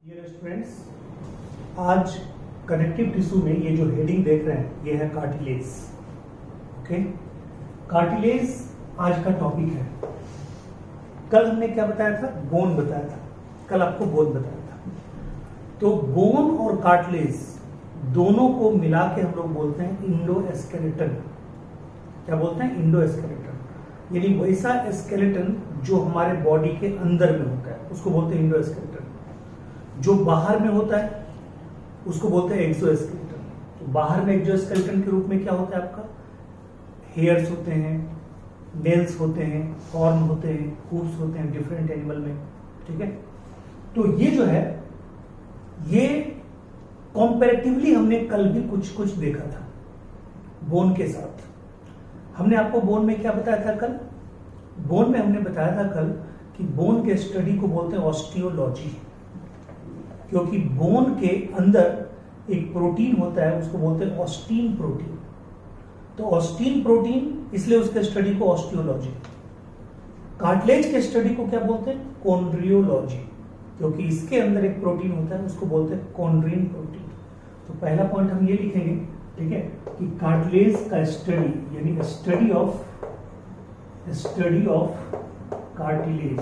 Dear students, आज connective tissue में ये जो हेडिंग देख रहे हैं ये है कार्टिलेज। ओके, कार्टिलेज आज का टॉपिक है। कल हमने क्या बताया था? बोन बताया था। कल आपको बोन बताया था। तो बोन और कार्टिलेज दोनों को मिला के हम लोग बोलते हैं इंडोस्केलेटन। क्या बोलते हैं? इंडोस्केलेटन, यानी वैसा स्केलेटन जो हमारे बॉडी के अंदर में होता है उसको बोलते हैं इंडोस्केलेटन। जो बाहर में होता है उसको बोलते हैं एक्सोस्केलेटन। तो बाहर में एक्सोस्केलेटन के रूप में क्या होता है आपका? हेयर्स होते हैं, नेल्स होते हैं, हॉर्न होते हैं, हूव्स होते हैं डिफरेंट एनिमल में। ठीक है, तो ये जो है ये कंपैरेटिवली हमने कल भी कुछ कुछ देखा था बोन के साथ। हमने आपको बोन में क्या बताया था कल? बोन में हमने बताया था कल कि बोन के स्टडी को बोलते हैं ऑस्टियोलॉजी, क्योंकि बोन के अंदर एक प्रोटीन होता है उसको बोलते हैं ऑस्टीन प्रोटीन। तो ऑस्टीन प्रोटीन, इसलिए उसके स्टडी को ऑस्टियोलॉजी। कार्टिलेज के स्टडी को क्या बोलते हैं? कॉन्ड्रियोलॉजी, क्योंकि इसके अंदर एक प्रोटीन होता है उसको बोलते हैं कॉन्ड्रीन प्रोटीन। तो पहला पॉइंट हम ये लिखेंगे, ठीक है, कि कार्टिलेज का स्टडी यानी study of cartilage,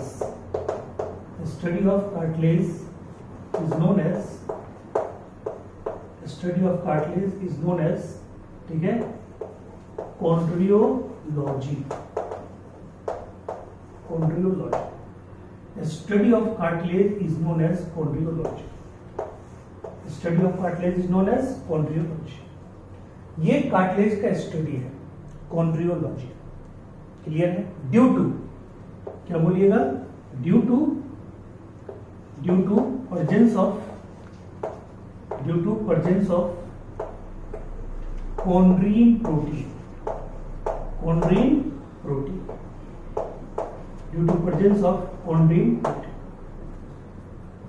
study of cartilage is known as study of cartilage is known as, ठीक है, chondriology। Study of cartilage is known as chondriology। Study of cartilage is known as chondriology। ये cartilage का study है, chondriology। Clear है? Due to, क्या बोलिएगा? Due to presence of chondrine protein, due to presence of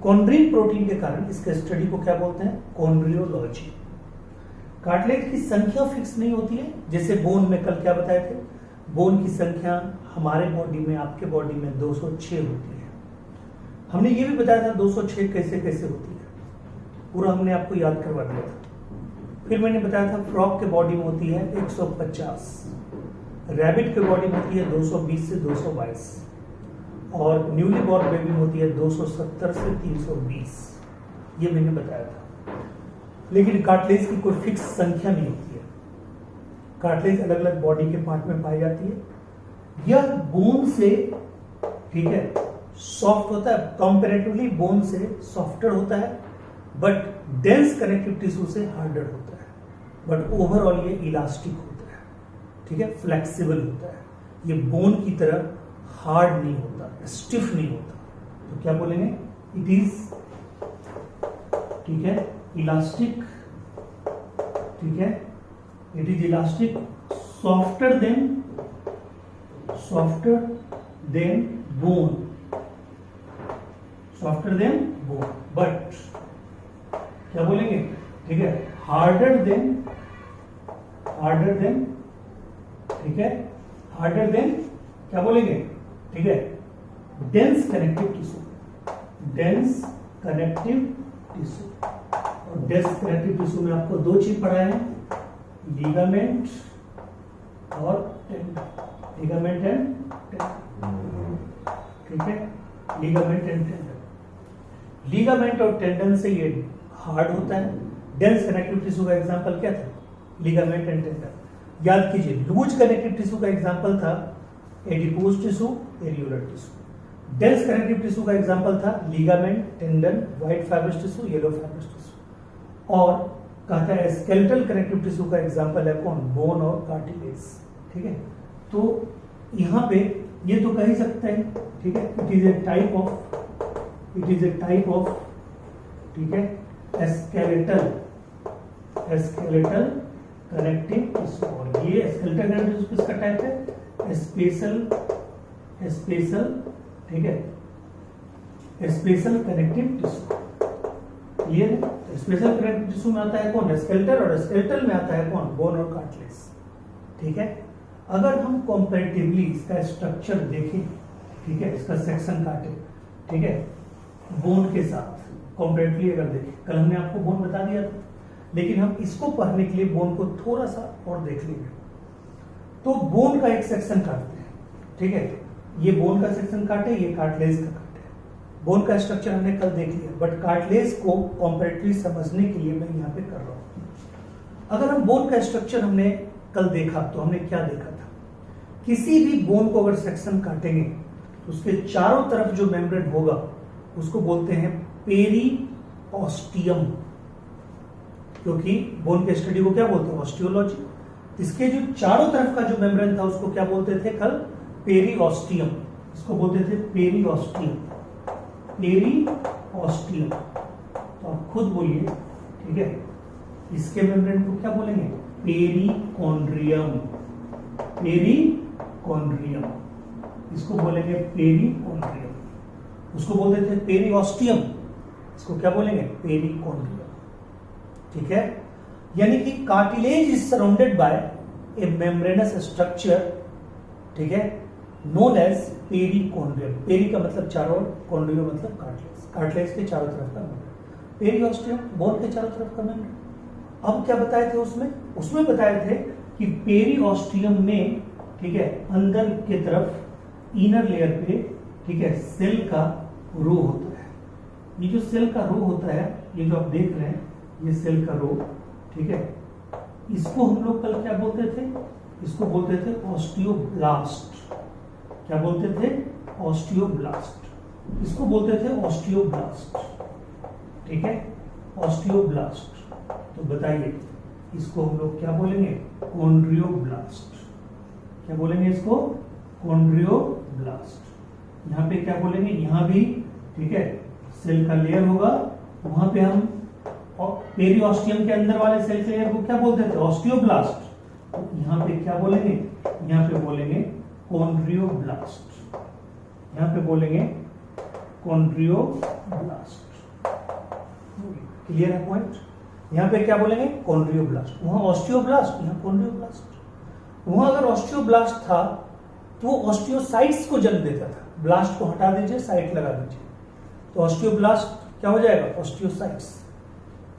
chondrine protein के कारण इसके study को क्या बोलते हैं? कॉन्ड्रियोलॉजी। कार्टिलेज की संख्या फिक्स नहीं होती है, जैसे बोन में कल क्या बताए थे? बोन की संख्या हमारे बॉडी में, आपके बॉडी में 206 होती है। हमने ये भी बताया था 206 कैसे कैसे होती है, पूरा हमने आपको याद करवा दिया था। फिर मैंने बताया था फ्रॉग के बॉडी में होती है 150, रैबिट के बॉडी में होती है 220 से 222, और न्यूली बॉर्न बेबी में होती है 270 से 320। ये मैंने बताया था। लेकिन कार्टिलेज की कोई फिक्स संख्या नहीं होती है। कार्टिलेज अलग अलग बॉडी के पार्ट में पाई जाती है। यह बोन से, ठीक है, सॉफ्ट होता है, कंपैरेटिवली बोन से सॉफ्टर होता है, बट डेंस कनेक्टिव टिश्यू से हार्डर होता है। बट ओवरऑल ये इलास्टिक होता है, ठीक है, फ्लेक्सिबल होता है। ये बोन की तरह हार्ड नहीं होता, स्टिफ नहीं होता। तो क्या बोलेंगे? इट इज, ठीक है, इलास्टिक, ठीक है, it is elastic, softer then bone, softer then bone, but क्या बोलेंगे? ठीक है, हार्डर देन, ठीक है, हार्डर देन क्या बोलेंगे? ठीक है, dense connective tissue, dense connective tissue. और डेंस कनेक्टिव टिश्यू में आपको दो चीज पढ़ाए हैं, लिगामेंट और टेंडन, लिगामेंट एंड टेंडन, ठीक है, लिगामेंट एंड टेंडन। लिगामेंट और टेंडन से ये हार्ड होता है। डेंस कनेक्टिव टिश्यू का एग्जांपल क्या था? Ligament and tendon. याद कीजिए, लूज कनेक्टिव टिश्यू का एग्जांपल था adipose tissue, areolar tissue. Dense connective tissue का एग्जांपल था ligament, tendon, white fibrous tissue, yellow fibrous tissue. और कहता है स्केलेटल कनेक्टिव टिश्यू का एग्जांपल है कौन? बोन और कार्टिलेज। ठीक है, तो यहां पे ये तो कह ही सकते हैं, ठीक है, it is a type of, ठीक है, स्केलेटल कनेक्टिव टिश्यू। और ये स्केलेटल कनेक्टिव टिश्यू किसका टाइप है? स्पेशल, ठीक है, स्पेशल कनेक्टिव टिश्यू। क्लियर है? स्पेशल कनेक्टिव टिश्यू में आता है कौन? स्केलेटल, और स्केलेटल में आता है कौन? बोन और कार्टिलेज। ठीक है, अगर हम कंपैरेटिवली इसका स्ट्रक्चर देखें, ठीक है, इसका सेक्शन काटे, ठीक है, बोन के साथ कॉम्पैरेटिवली अगर देखें, कल हमने आपको बोन बता दिया था, लेकिन हम इसको पढ़ने के लिए बोन को थोड़ा सा और देख लेंगे। तो बोन का एक सेक्शन काटते हैं, ठीक है, ये बोन का सेक्शन काटे, ये कार्टिलेज का काटे। बोन का स्ट्रक्चर हमने कल देख लिया, बट कार्टिलेज को कॉम्पैरेटिवली समझने के लिए मैं यहाँ पे कर रहा हूँ। अगर हम बोन का स्ट्रक्चर हमने कल देखा तो हमने क्या देखा था, किसी भी बोन को अगर सेक्शन काटेंगे तो उसके चारों तरफ जो मेम्ब्रेन होगा उसको बोलते हैं पेरीऑस्टियम, क्योंकि बोन के स्टडी को क्या बोलते हैं, ऑस्टियोलॉजी। इसके जो चारों तरफ का जो मेम्ब्रेन था उसको क्या बोलते थे कल, पेरीऑस्टियम। इसको बोलते थे पेरीऑस्टियम, पेरीऑस्टियम। तो आप खुद बोलिए, ठीक है, इसके मेम्ब्रेन को क्या बोलेंगे, पेरिकॉन्ड्रियम, पेरिकॉन्ड्रियम, इसको बोलेंगे पेरिकॉन्ड्रियम। उसको बोलते थे पेरिऑस्टियम, इसको क्या बोलेंगे, पेरिकॉन्ड्रियम, ठीक है। यानी कि cartilage is surrounded by A membranous structure, ठीक है, नोन एज पेरिकॉन्ड्रियम। पेरी का मतलब चारों ओर, कॉन्ड्रियो मतलब कार्टिलेज, कार्टिलेज के चारों तरफ का मेम्ब्रेन, पेरिऑस्टियम बोन के चारों तरफ का मेम्ब्रेन। अब क्या बताए थे उसमें बताए थे कि पेरिऑस्टियम में, ठीक है, अंदर के तरफ इनर लेयर पे, ठीक है, सेल का रो होता है। ये जो सेल का रो होता है, ये जो आप देख रहे हैं, ये सेल का रो, ठीक है, इसको हम लोग कल क्या बोलते थे, इसको बोलते थे ऑस्टियोब्लास्ट। क्या बोलते थे, ऑस्टियोब्लास्ट। इसको बोलते थे ऑस्टियोब्लास्ट, ठीक है, ऑस्टियोब्लास्ट। तो बताइए इसको हम लोग क्या बोलेंगे, कॉन्ड्रियोब्लास्ट। क्या बोलेंगे इसको, कॉन्ड्रियोब्लास्ट। यहाँ पे क्या बोलेंगे, यहाँ भी, ठीक है, सेल का लेयर होगा, वहां पे हम पेरिऑस्टियम के अंदर वाले सेल के लेयर को क्या बोलते थे, ऑस्टियोब्लास्ट। तो यहाँ पे क्या बोलेंगे, यहाँ पे बोलेंगे कॉन्ड्रियोब्लास्ट, यहाँ पे बोलेंगे कॉन्ड्रियोब्लास्ट। क्लियर है पॉइंट। यहाँ पे क्या बोलेंगे, कॉन्ड्रियोब्लास्ट, वहां ऑस्टियोब्लास्ट, यहाँ कॉन्ड्रियोब्लास्ट। वहां अगर ऑस्टियोब्लास्ट था तो वो ऑस्टियोसाइट्स को जन्म देता था। ब्लास्ट को हटा दीजिए, साइट लगा दीजिए, तो ऑस्टियोब्लास्ट क्या हो जाएगा, ऑस्टियोसाइट्स।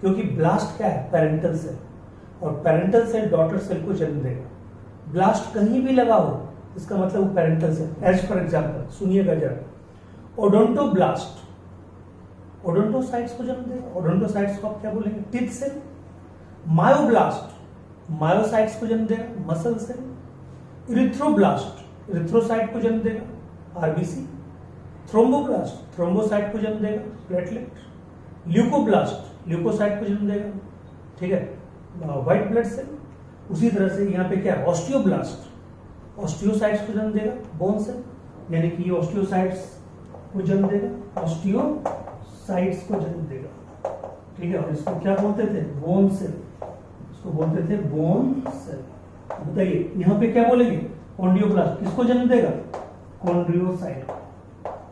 क्योंकि ब्लास्ट क्या है, पेरेंटल सेल, और पेरेंटल सेल डॉटर सेल को जन्म देगा। ब्लास्ट कहीं भी लगा हो, इसका मतलब वो parental cell. As for example सुनिएगा जरा, ओडोंटोब्लास्ट ओडोंटोसाइट्स को जन्म देगा। ओडोंटोसाइट्स को आप क्या बोलेंगे, टीथ सेल। मायोब्लास्ट मायोसाइट्स को जन्म देगा, मसल सेल। इरिथ्रोब्लास्ट इरिथ्रोसाइट को जन्म देगा, आरबीसी। थ्रोम्बोब्लास्ट थ्रोम्बोसाइट को जन्म देगा, प्लेटलेट। ल्यूकोब्लास्ट ल्यूकोसाइट को जन्म देगा, ठीक है, व्हाइट ब्लड सेल। उसी तरह से यहाँ पे क्या है, ऑस्टियोब्लास्ट ऑस्टियोसाइट्स को जन्म देगा, बोन सेल, यानी कि ये ऑस्टियोसाइट्स को जन्म देगा, ऑस्टियोसाइट्स को जन्म देगा, ठीक है। और इसको क्या बोलते थे, बोन सेल, इसको बोलते थे बोन सेल। बताइए यहाँ पे क्या बोलेंगे, कॉन्ड्रियोब्लास्ट किसको जन्म देगा, कॉन्ड्रियोसाइट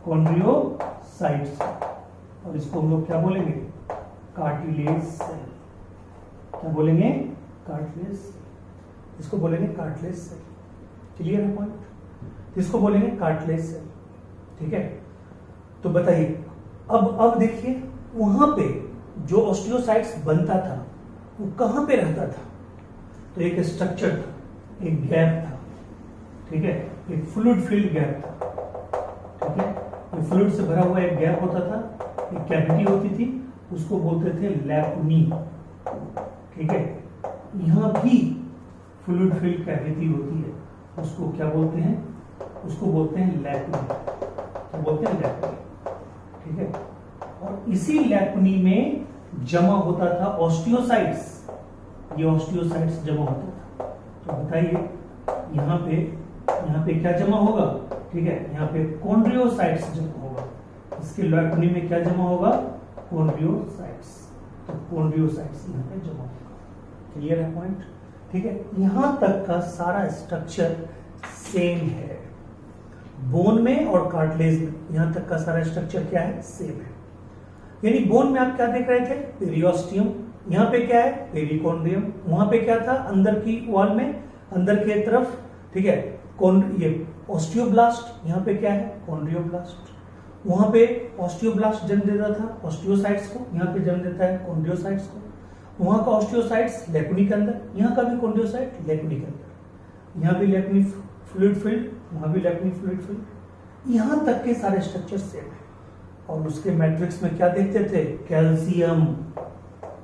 कॉन्ड्रियोसाइट्स। और इसको हम लोग क्या बोलेंगे, कार्टिलेज सेल। क्या बोलेंगे, कार्टिलेज, इसको बोलेंगे कार्टिलेज सेल। क्लियर है पॉइंट। इसको बोलेंगे कार्टिलेज सेल, ठीक है। तो बताइए अब देखिए, वहां पे जो ऑस्टियोसाइट्स बनता था वो कहां पे रहता था, तो एक स्ट्रक्चर था, एक गैप था, ठीक है, एक फ्लूइड फिल्ड गैप था, ठीक है। ये फ्लूइड से भरा हुआ एक गैप होता था, एक कैविटी होती थी, उसको बोलते थे लैप्नी, ठीक है। यहां भी फ्लूइड फिल्ड कैविटी होती है, उसको क्या बोलते हैं, उसको बोलते हैं लैप्नी, तो बोलते हैं लैप्नी, ठीक है। और इसी लैप्नी में जमा होता था ऑस्टियोसाइट्स, ये ऑस्टियोसाइट्स जमा होता था। तो बताइए यहाँ पे क्या जमा होगा, ठीक है, यहाँ पे कॉन्ड्रियोसाइट्स जमा होगा। इसके लैप्नी में क्या जमा होगा, कॉन्ड्रियोसाइट्स, तो कॉन्ड्रियोसाइट्स यहाँ पे जमा होगा। क्लियर है पॉइंट, ठीक है। यहां तक का सारा स्ट्रक्चर सेम है, बोन में और कार्टिलेज में यहां तक का सारा स्ट्रक्चर क्या है, सेम है। यानी बोन में आप क्या देख रहे थे, पेरिऑस्टियम, यहाँ पे क्या है, पेरिकॉन्ड्रियम। वहां पे क्या था, अंदर की वॉल में, अंदर के तरफ, ठीक है, ये ऑस्टियोब्लास्ट। यहाँ पे क्या है, कॉन्ड्रियोब्लास्ट। वहां पे ऑस्टियोब्लास्ट जन्म देता था ऑस्टियोसाइट्स को, यहाँ पे जन्म देता है कॉन्ड्रियोसाइट्स को। वहां का ऑस्टियोसाइट्स लेकुनी के अंदर, यहाँ का भी कॉन्ड्रियोसाइट लेकुनी के अंदर, यहाँ भी लेकुनी फ्लूइड फील्ड, वहां भी लेकुनी फ्लूइड फील्ड, यहाँ तक के सारे स्ट्रक्चर सेम है। और उसके मैट्रिक्स में क्या देखते थे? कैल्शियम,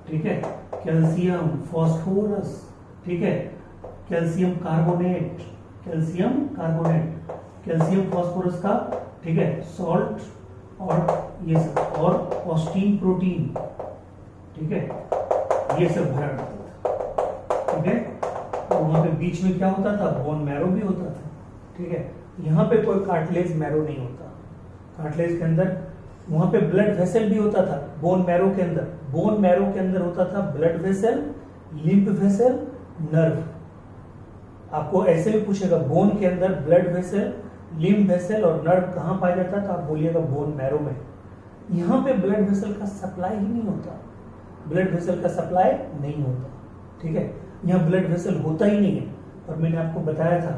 ठीक है, कैल्शियम फॉस्फोरस, ठीक है, calcium carbonate, calcium carbonate, calcium phosphorus का, ठीक है, सॉल्ट और ये सब, और ऑस्टीन प्रोटीन, ठीक है, ये सब भरा रहता था, ठीक है। और वहां पे बीच में क्या होता था? बोन मैरो भी होता था, ठीक है। यहाँ पे कोई कार्टिलेज मैरो नहीं होता। कार्टिलेज के अंदर वहां पे ब्लड वेसल भी होता था, बोन मैरो के अंदर, बोन मैरो के अंदर होता था blood vessel, lymph vessel, nerve. आपको ऐसे भी पूछेगा बोन के अंदर ब्लड वेसल, लिम्फ वेसल और नर्व कहाँ पाया जाता है, तो आप बोलिएगा बोन मैरो में। यहाँ पे ब्लड वेसल का सप्लाई ही नहीं होता, ब्लड वेसल का सप्लाई नहीं होता, ठीक है। यहाँ ब्लड वेसल होता ही नहीं है। और मैंने आपको बताया था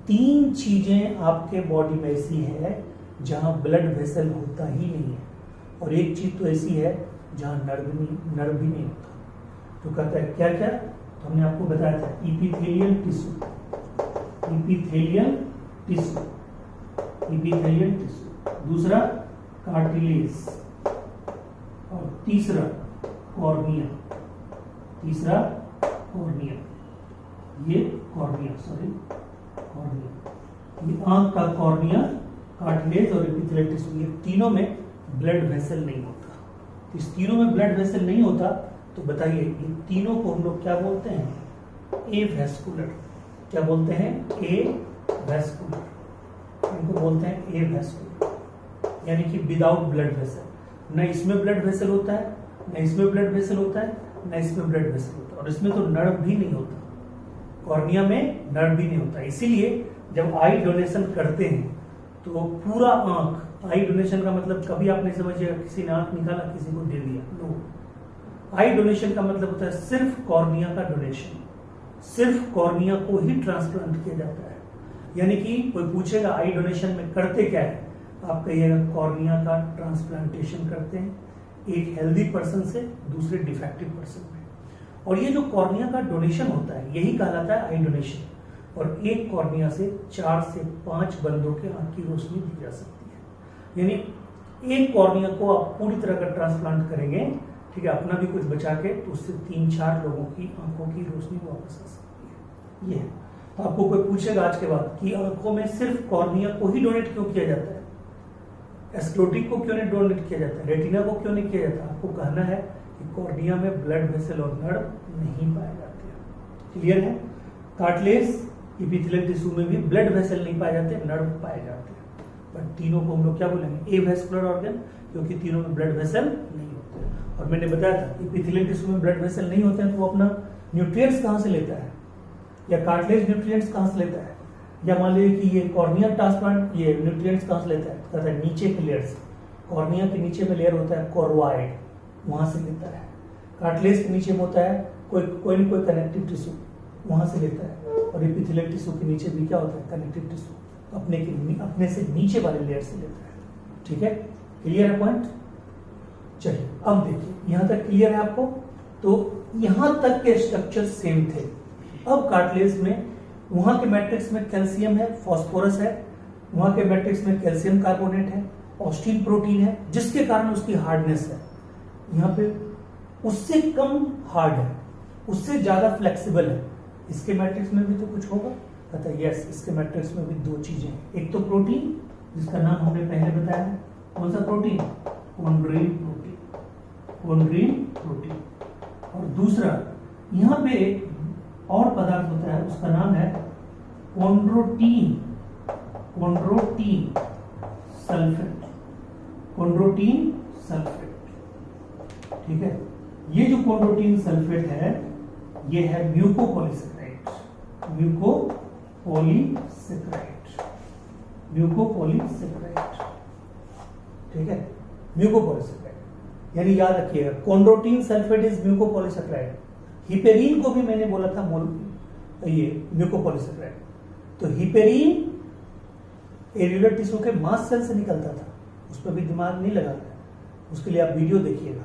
3 चीजें आपके बॉडी में ऐसी है जहां ब्लड वेसल होता ही नहीं है, और एक चीज तो ऐसी है जहां नर्व भी नहीं होता। तो कहता है क्या क्या? तो हमने आपको बताया था epithelial tissue, epithelial tissue, epithelial tissue, दूसरा कार्टिलेज, और तीसरा कॉर्निया, तीसरा कॉर्निया, ये कॉर्निया, सॉरी कॉर्निया, ये आंख का कॉर्निया, कार्टिलेज और एपिथेलियल टिश्यू, ये तीनों में ब्लड वेसल नहीं होता। इस तीनों में ब्लड वेसल नहीं होता, तो बताइए ये तीनों को हम लोग क्या बोलते हैं? एवेस्कुलर। क्या बोलते हैं? एवेस्कुलर, इनको बोलते हैं एवेस्कुलर, यानी कि विदाउट ब्लड वेसल। न इसमें ब्लड वेसल होता है, न इसमें ब्लड वेसल होता है, न इसमें ब्लड वेसल होता है, और इसमें तो नर्व भी नहीं होता, कॉर्निया में नर्व भी नहीं होता। इसीलिए जब आई डोनेशन करते हैं तो पूरा आंख, आई डोनेशन का मतलब कभी आप नहीं समझिएगा किसी ने आंख निकाला किसी को दे दिया, नो। आई डोनेशन का मतलब होता है सिर्फ कॉर्निया का डोनेशन, सिर्फ कॉर्निया को ही ट्रांसप्लांट किया जाता है। यानी कि कोई पूछेगा आई डोनेशन में करते क्या है, आप कहिएगा कॉर्निया का ट्रांसप्लांटेशन करते हैं, एक हेल्दी पर्सन से दूसरे डिफेक्टिव पर्सन में। और ये जो कॉर्निया का डोनेशन होता है यही कहलाता है आई डोनेशन। और एक कॉर्निया से 4 से 5 बंदों के आंख की रोशनी दी जा सकती है। यानी एक कॉर्निया को आप पूरी तरह का ट्रांसप्लांट करेंगे, ठीक है, अपना भी कुछ बचा के, तो उससे 3-4 लोगों की आंखों की रोशनी वापस आ सकती है। ये है। तो आपको कोई पूछेगा आज के बाद कि आंखों में सिर्फ कॉर्निया को ही डोनेट क्यों किया जाता है, एस्क्लेरोटिक को क्यों नहीं डोनेट किया जाता है, रेटिना को क्यों नहीं किया जाता? आपको कहना है कि कॉर्निया में ब्लड वेसल और नर्व नहीं पाए जाते हैं। क्लियर है? कार्टिलेज, एपिथेलियल टिश्यू में भी ब्लड वेसल नहीं पाए जाते, नर्व पाए जाते हैं। बट तीनों को हम लोग क्या बोलेंगे? एवेस्कुलर ऑर्गन, क्योंकि तीनों में ब्लड वेसल नहीं होते। और मैंने बताया था एपिथेलियल टिश्यू में ब्लड वेसल नहीं होते हैं, तो वो अपना न्यूट्रिएंट्स कहाँ से लेता है, या कार्टिलेज न्यूट्रिएंट्स कहाँ से लेता है, या मान लीजिए कि ये कॉर्निया ट्रांसप्लांट ये न्यूट्रिएंट्स कहाँ से लेता है, कहता है नीचे के लेयर से। कॉर्निया के नीचे में लेयर होता है कॉर्वाइड, वहां से लेता है। कार्टिलेज के नीचे में होता है कोई न कोई कनेक्टिव टिश्यू, वहां से लेता है। और एपिथेलियल टिश्यू के नीचे भी क्या होता है? कनेक्टिव टिश्यू, अपने से नीचे वाले लेयर से लेता है। ठीक है, क्लियर है पॉइंट? चलिए अब देखिए, यहां तक क्लियर है आपको? तो यहां तक के स्ट्रक्चर सेम थे। अब कार्टिलेज में वहां के मैट्रिक्स में कैल्शियम है, फास्फोरस है, वहां के मैट्रिक्स में कैल्शियम कार्बोनेट है, ऑस्टिन प्रोटीन है, जिसके कारण उसकी हार्डनेस है। यहाँ पे उससे कम हार्ड है, उससे ज्यादा फ्लेक्सिबल है। इसके मैट्रिक्स में भी तो कुछ होगा, कहता है यस, इसके मैट्रिक्स में भी 2 चीजें हैं। एक तो प्रोटीन, जिसका नाम हमने पहले बताया है, कौन सा protein? Chondrin protein, chondrin protein. और दूसरा यहाँ पे और पदार्थ होता है, उसका नाम है कॉन्ड्रोटीन, कॉन्ड्रोटीन सल्फेट, कॉन्ड्रोटीन सल्फेट। ठीक है, ये जो कॉन्ड्रोटीन सल्फेट है ये है म्यूकोपॉलीसेकेराइड, म्यूकोपॉलीसेकेराइड, म्यूकोपॉलीसेकेराइड। ठीक है, म्यूकोपॉलीसेकेराइड, यानी याद रखिएगा कॉन्ड्रोटीन सल्फेट इज म्यूकोपॉलीसेकेराइड। हिपेरिन को भी मैंने बोला था ये म्यूकोपॉलीसेकेराइड। तो हिपेरिन एरियुलर टिश्यू के मास्ट सेल से निकलता था, उस पर भी दिमाग नहीं लगाता है, उसके लिए आप वीडियो देखिएगा।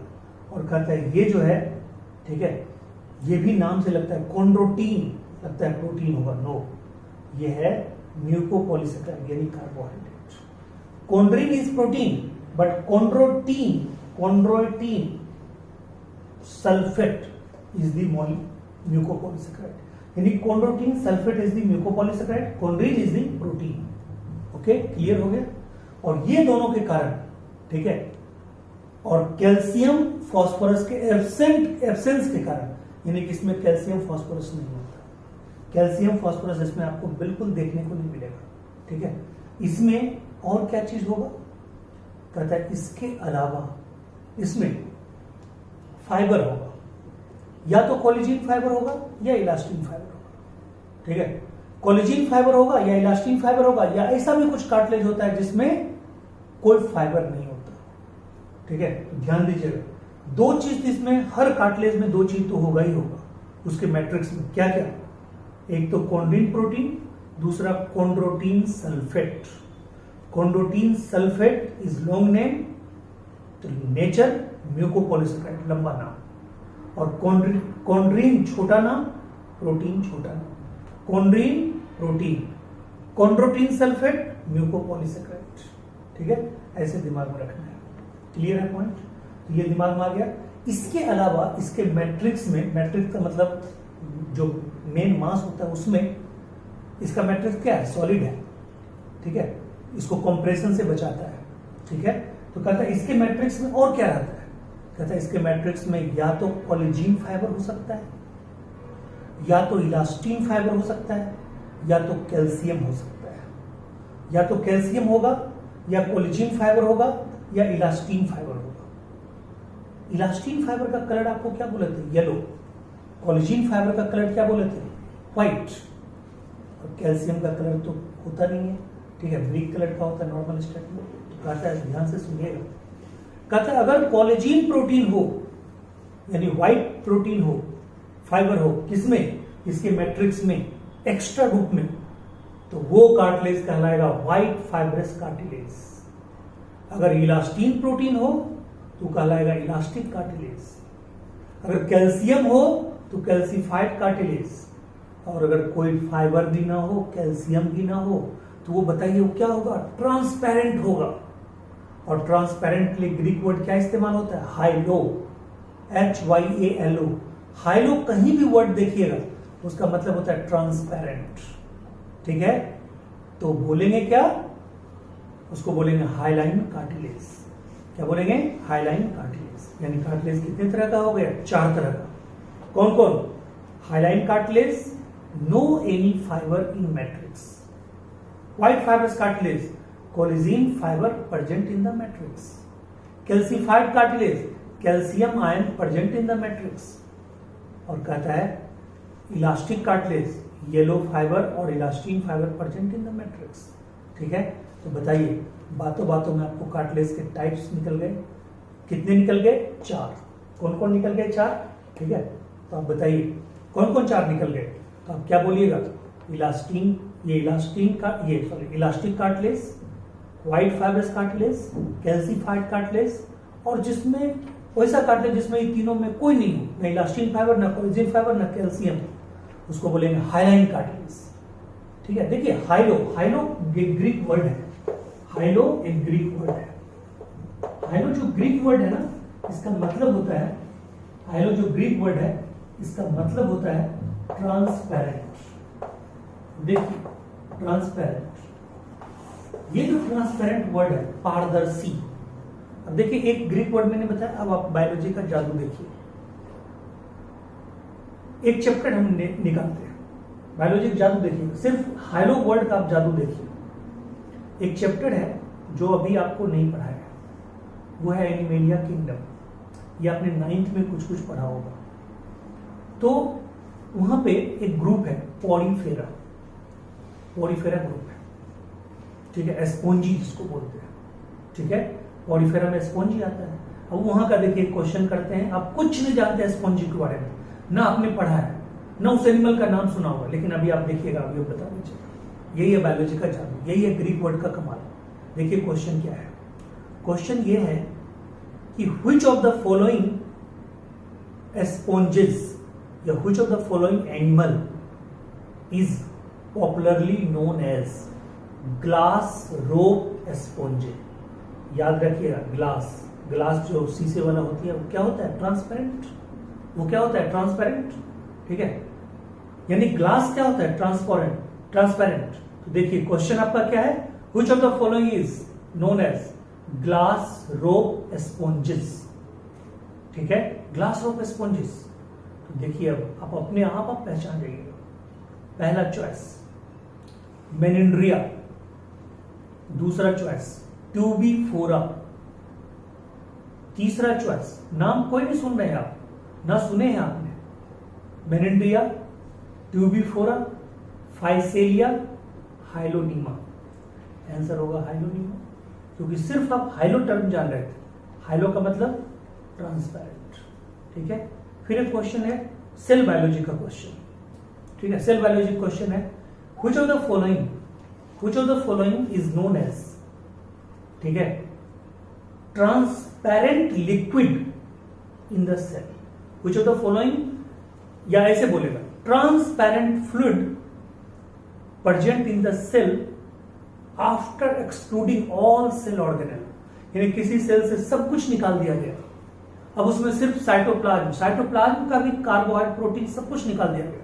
और कहता है ये जो है, ठीक है, ये भी नाम से लगता है कॉन्ड्रोटीन, लगता है प्रोटीन होगा, नो, ये है म्यूकोपॉलीसेकेराइड यानी carbohydrate. Chondrin is protein but chondroitin sulphate is the mucopolysaccharide, यानी chondroitin sulphate is the mucopolysaccharide, chondrin is the protein. Okay, clear हो गया। और ये दोनों के कारण, ठीक है, और कैल्शियम फास्फोरस के एब्सेंस के कारण, यानी कि इसमें कैल्शियम फास्फोरस नहीं होता, कैल्शियम फास्फोरस इसमें आपको बिल्कुल देखने को नहीं मिलेगा, ठीक है। इसमें और क्या चीज होगा, कहता है इसके अलावा इसमें फाइबर होगा, या तो कोलेजिन फाइबर होगा या इलास्टिन फाइबर होगा, ठीक है। कोलेजिन फाइबर होगा या इलास्टिन फाइबर होगा, या ऐसा भी कुछ कार्टिलेज होता है जिसमें कोई फाइबर नहीं होता, ठीक है। तो ध्यान दीजिएगा, दो चीज इसमें, हर कार्टिलेज में दो चीज तो होगा ही होगा उसके मैट्रिक्स में। क्या क्या, एक तो कॉन्ड्रीन प्रोटीन, दूसरा chondroitin sulphate. Chondroitin sulphate is long name, तो नेचर म्यूकोपॉलीसेकेराइड लंबा नाम, और कॉन्ड्रीन छोटा नाम, प्रोटीन छोटा नाम। Chondrin protein, chondroitin sulphate mucopolysaccharide, ठीक है, ऐसे दिमाग में रखना है। क्लियर है पॉइंट, तो ये दिमाग में आ गया। इसके अलावा इसके मैट्रिक्स में, मैट्रिक्स का मतलब जो मेन मास होता है उसमें इसका मैट्रिक्स क्या है, सॉलिड है, ठीक है, इसको कंप्रेशन से बचाता है, ठीक है। तो कहता है इसके मैट्रिक्स में और क्या रहता है, कहता है इसके मैट्रिक्स में या तो कोलेजिन फाइबर हो सकता है, या तो इलास्टिन फाइबर हो सकता है, या तो कैल्शियम हो सकता है। या तो कैल्शियम होगा, या कोलेजिन फाइबर होगा, या इलास्टिन फाइबर होगा। इलास्टिन फाइबर का कलर आपको क्या बोले थे, येलो। कोलेजिन फाइबर का कलर क्या बोले थे, व्हाइट। और कैल्शियम का कलर तो होता नहीं है, ठीक है, ब्रिक कलर का होता है नॉर्मल स्टेट में। तो कहता है, ध्यान से सुनिएगा, कहता है अगर कोलेजिन प्रोटीन हो, यानी व्हाइट प्रोटीन हो, फाइबर हो, किसमें, इसके मैट्रिक्स में, एक्स्ट्रा रूप में, तो वो कार्टिलेज कहलाएगा व्हाइट फाइब्रस कार्टिलेज। अगर इलास्टिन प्रोटीन हो तो कहलाएगा इलास्टिक कार्टिलेज। अगर कैल्शियम हो तो कैल्सिफाइड कार्टिलेज। और अगर कोई फाइबर भी ना हो, कैल्शियम भी ना हो, तो वो बताइए वो क्या होगा, ट्रांसपेरेंट होगा। और ट्रांसपेरेंट के लिए ग्रीक वर्ड क्या इस्तेमाल होता है, हाइलो, HYALO। हाइलो कहीं भी वर्ड देखिएगा उसका मतलब होता है ट्रांसपेरेंट, ठीक है। तो बोलेंगे क्या, उसको बोलेंगे हाइलाइन कार्टिलेज। क्या बोलेंगे, हाइलाइन कार्टिलेज। यानी कार्टिलेज कितने तरह का हो गया, 4 तरह का। कौन कौन, hyaline cartilage, no any fibre in matrix. White fibrous cartilage, collagen fibre present in the matrix. Calcified cartilage, calcium ion present in the matrix. और कहता है इलास्टिक कार्टिलेज, येलो फाइबर और elastin fibre present in the matrix, ठीक है। तो बताइए, बातों बातों में आपको कार्टिलेज के टाइप्स निकल गए। कितने निकल गए, 4। कौन कौन निकल गए, 4, ठीक है। तो आप बताइए कौन कौन 4 निकल गए, तो आप क्या बोलिएगा, इलास्टिन, ये इलास्टिन का, ये sorry elastic cartilage, white fibrous cartilage, calcified cartilage, और जिसमें वैसा कार्टिलेज जिसमें ये तीनों में कोई नहीं हो, ना इलास्टिन फाइबर, ना कोलेजिन फाइबर, ना कैल्शियम, उसको बोलेंगे हाइलाइन कार्टिलेज, ठीक है। देखिए हाइलो, हाइलो एक ग्रीक वर्ड है, हाइलो एक ग्रीक वर्ड है। हाइलो जो ग्रीक वर्ड है ना, इसका मतलब होता है, हाइलो जो ग्रीक वर्ड है इसका मतलब होता है ट्रांसपेरेंट। देखिए ट्रांसपेरेंट, ये जो ट्रांसपेरेंट वर्ड है, पारदर्शी। अब देखिए एक ग्रीक वर्ड मैंने बताया, अब आप बायोलॉजी का जादू देखिए। एक चैप्टर हम निकालते हैं, बायोलॉजी का जादू देखिए, सिर्फ हाइलो वर्ड का आप जादू देखिए। एक चैप्टर है जो अभी आपको नहीं पढ़ाया है, वो है एनिमेलिया किंगडम। ये आपने 9th में कुछ कुछ पढ़ा होगा। तो वहां पे एक ग्रुप है पॉरीफेरा, पॉरीफेरा ग्रुप है, ठीक है, एस्पोंजी जिसको बोलते हैं, ठीक है। पॉरीफेरा में स्पॉन्जी आता है। अब वहां का देखिए क्वेश्चन करते हैं, आप कुछ नहीं जानते स्पॉन्जी के बारे में, ना आपने पढ़ा है, ना उस एनिमल का नाम सुना होगा, लेकिन अभी आप देखिएगा, अभी बता दीजिएगा। यही है बायोलॉजी का जादू, यही है ग्रीक वर्ड का कमाल। देखिए क्वेश्चन क्या है, क्वेश्चन ये है कि which of the following sponges या which of the following animal is popularly known as glass rope sponge। याद रखिएगा, ग्लास जो शीशे वाला होती है वो क्या होता है? ट्रांसपेरेंट। वो क्या होता है? ट्रांसपेरेंट। ठीक है, यानी ग्लास क्या होता है? ट्रांसपेरेंट। तो देखिए क्वेश्चन आपका क्या है? which of the following is known as glass rope sponges। ठीक है, ग्लास रोप स्पॉन्जेस। तो देखिए अब आप अपने आप पहचान जाइएगा। पहला चॉइस मेनिंड्रिया, दूसरा चॉइस ट्यूबीफोरा, तीसरा चॉइस नाम कोई नहीं सुन रहे हैं आप, ना सुने हैं आपने, मेनिंड्रिया, ट्यूबीफोरा, फाइसेलिया, हाइलोनीमा। आंसर होगा हाइलोनीमा, क्योंकि सिर्फ आप हाइलो टर्म जान रहे थे। हाइलो का मतलब ट्रांसपेरेंट। ठीक है, फिर एक क्वेश्चन है सेल बायोलॉजी का क्वेश्चन। ठीक है, सेल बायोलॉजी क्वेश्चन है which of the following is known as, ठीक है, transparent liquid in the cell. which of the following, या ऐसे बोलेगा transparent fluid present in the cell after excluding all cell organelle, यानी किसी सेल से सब कुछ निकाल दिया गया, अब उसमें सिर्फ साइटोप्लाज्म का भी कार्बोहाइड्रेट, प्रोटीन सब कुछ निकाल दिया गया,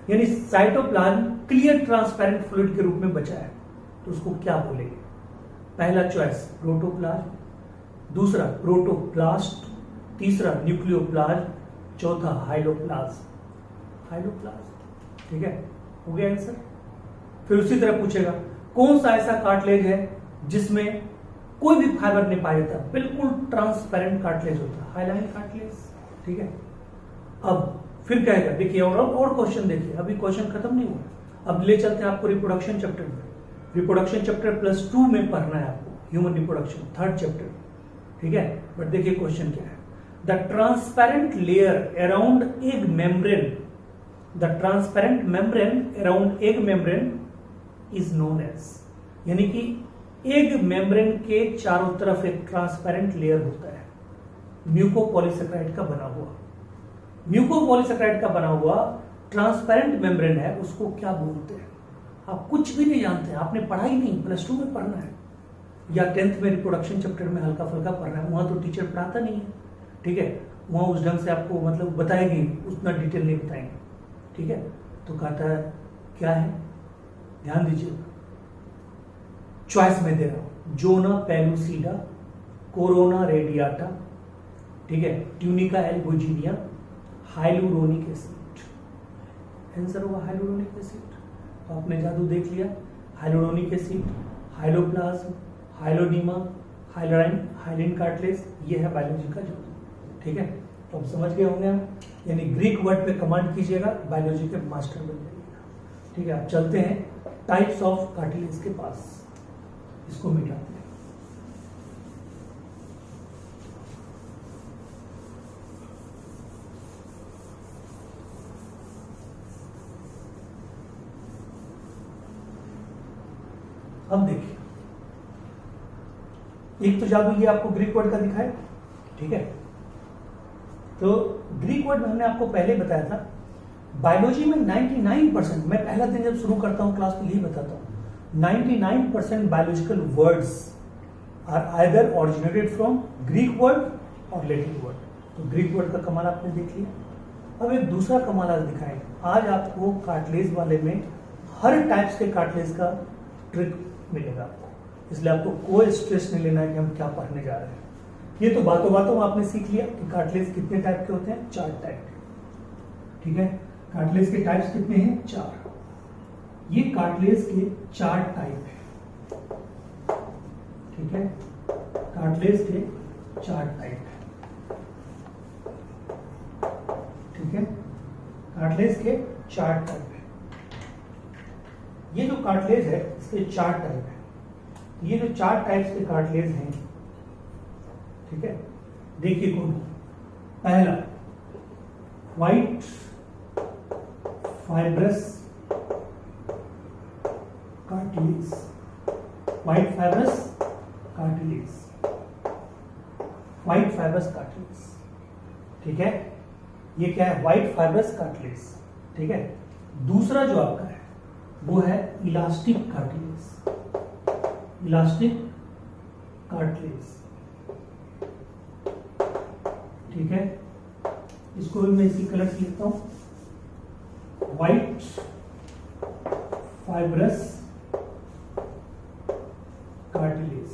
यानी साइटोप्लाज्म क्लियर ट्रांसपेरेंट फ्लूइड के रूप में बचा है, तो उसको क्या बोलेंगे? पहला चॉइस प्रोटोप्लाज्म, दूसरा प्रोटोप्लास्ट, तीसरा न्यूक्लियोप्लाज्म, चौथा हाइलोप्लाज्म। ठीक है, हो गया आंसर। फिर उसी तरह पूछेगा कौन सा ऐसा कार्टिलेज है जिसमें कोई भी फाइबर नहीं पाया जाता, बिल्कुल ट्रांसपेरेंट कार्टिलेज होता है? Hyaline cartilage. ठीक है, अब फिर कहेगा, देखिए और क्वेश्चन देखिए, अभी क्वेश्चन खत्म नहीं हुआ, अब ले चलते हैं आपको रिप्रोडक्शन चैप्टर में। रिप्रोडक्शन चैप्टर +2 में पढ़ना है आपको, ह्यूमन रिप्रोडक्शन 3rd चैप्टर। ठीक है, बट देखिए क्वेश्चन क्या है, the transparent layer around egg membrane, the transparent membrane around egg membrane is known as, यानी कि एग मेम्ब्रेन के चारों तरफ एक ट्रांसपेरेंट लेयर होता है, म्यूकोपॉलीसेकेराइड का बना हुआ। म्यूकोपॉलीसेकेराइड का बना हुआ ट्रांसपेरेंट मेम्ब्रेन है, उसको क्या बोलते हैं? आप कुछ भी नहीं जानते हैं, आपने पढ़ा ही नहीं, +2 में पढ़ना है या 10th में रिप्रोडक्शन चैप्टर में हल्का फुल्का पढ़ना है, वहां तो टीचर पढ़ाता नहीं है। ठीक है, वहां उस ढंग से आपको मतलब बताएंगे, उतना डिटेल नहीं बताएंगे। ठीक है, तो कहता है क्या है, ध्यान दीजिए, चॉइस में दे रहा हूं, जोना पेलुसिडा, कोरोना रेडियाटा, ठीक है, tunica albuginea, hyaluronic acid. Answer होगा हाइलुरोनिक एसिड। तो आपने जादू देख लिया, hyaluronic acid, hyaloplasm, hyalonema, hyaline cartilage, ये है बायोलॉजी का जादू। ठीक है, तो आप समझ गए होंगे हम, यानी ग्रीक वर्ड पे कमांड कीजिएगा, बायोलॉजी के मास्टर बन जाइएगा। ठीक है, आप चलते हैं टाइप्स ऑफ कार्टिलेज के पास, इसको मिटाते हैं। अब देखिए, एक तो जादू ये आपको ग्रीक वर्ड का दिखाए। ठीक है, तो ग्रीक वर्ड में हमने आपको पहले बताया था, बायोलॉजी में 99%, मैं पहला दिन जब शुरू करता हूं क्लास तो यही बताता हूं, 99% biological words are either originated from Greek word और लैटिन वर्ड। तो ग्रीक वर्ड का कमाल आपने देख लिया। अब एक दूसरा कमाल आज दिखाएंगे। आज आपको कार्टिलेज वाले में हर टाइप्स के कार्टिलेज का ट्रिक मिलेगा आपको, इसलिए आपको कोई स्ट्रेस नहीं लेना है कि हम क्या पढ़ने जा रहे हैं। ये तो बातों बातों में आपने सीख लिया कि कार्टिलेज कितने टाइप के होते हैं, 4 टाइप के। ठीक है, कार्टिलेज के टाइप्स कितने हैं, 4। ये कार्टिलेज के 4 टाइप है। ठीक है, कार्टिलेज के 4 टाइप है। ठीक है, कार्टिलेज के 4 टाइप है। ये जो कार्टिलेज है इसके 4 टाइप है। ये जो 4 टाइप्स के कार्टिलेज हैं, ठीक है, देखिए कौन। पहला white fibrous cartilage, white fibrous cartilage. White fibrous cartilage, ठीक है, ये क्या है, व्हाइट फाइब्रस कार्टिलेज, ठीक है। दूसरा जो आपका है वो है इलास्टिक कार्टिलेज, इलास्टिक कार्टिलेज, ठीक है। इसको भी मैं इसी कलर से लिखता हूं, व्हाइट फाइब्रस कार्टिलेज।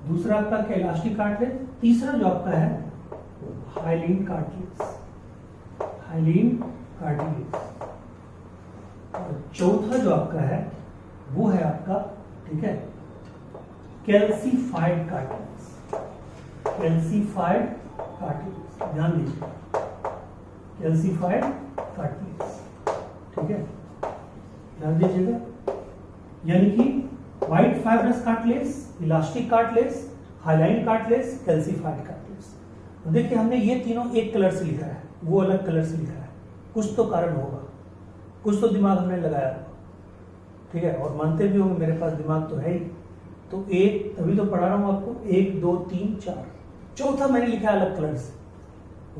दूसरा आपका क्या, इलास्टिक कार्टिलेज। तीसरा जो आपका है हाइलिन कार्टिलेज, हाइलिन कार्टिलेज। और चौथा जो आपका है वो है आपका, ठीक है, कैल्सिफाइड कार्टिलेज, कैल्सिफाइड कार्टिलेज, ध्यान दीजिए, कैल्सिफाइड कार्टिलेज, ठीक है, ध्यान दीजिएगा। यानी कि white fibrous cartilage, elastic cartilage, hyaline cartilage, calcified cartilage. तो देखिए हमने ये तीनों एक कलर से लिखा है, वो अलग कलर से लिखा है, कुछ तो कारण होगा, कुछ तो दिमाग हमने लगाया होगा, ठीक है। और मानते भी होंगे मेरे पास दिमाग तो है ही, तो एक तभी तो पढ़ा रहा हूं आपको, 1 2 3 4, चौथा मैंने लिखा है अलग कलर से,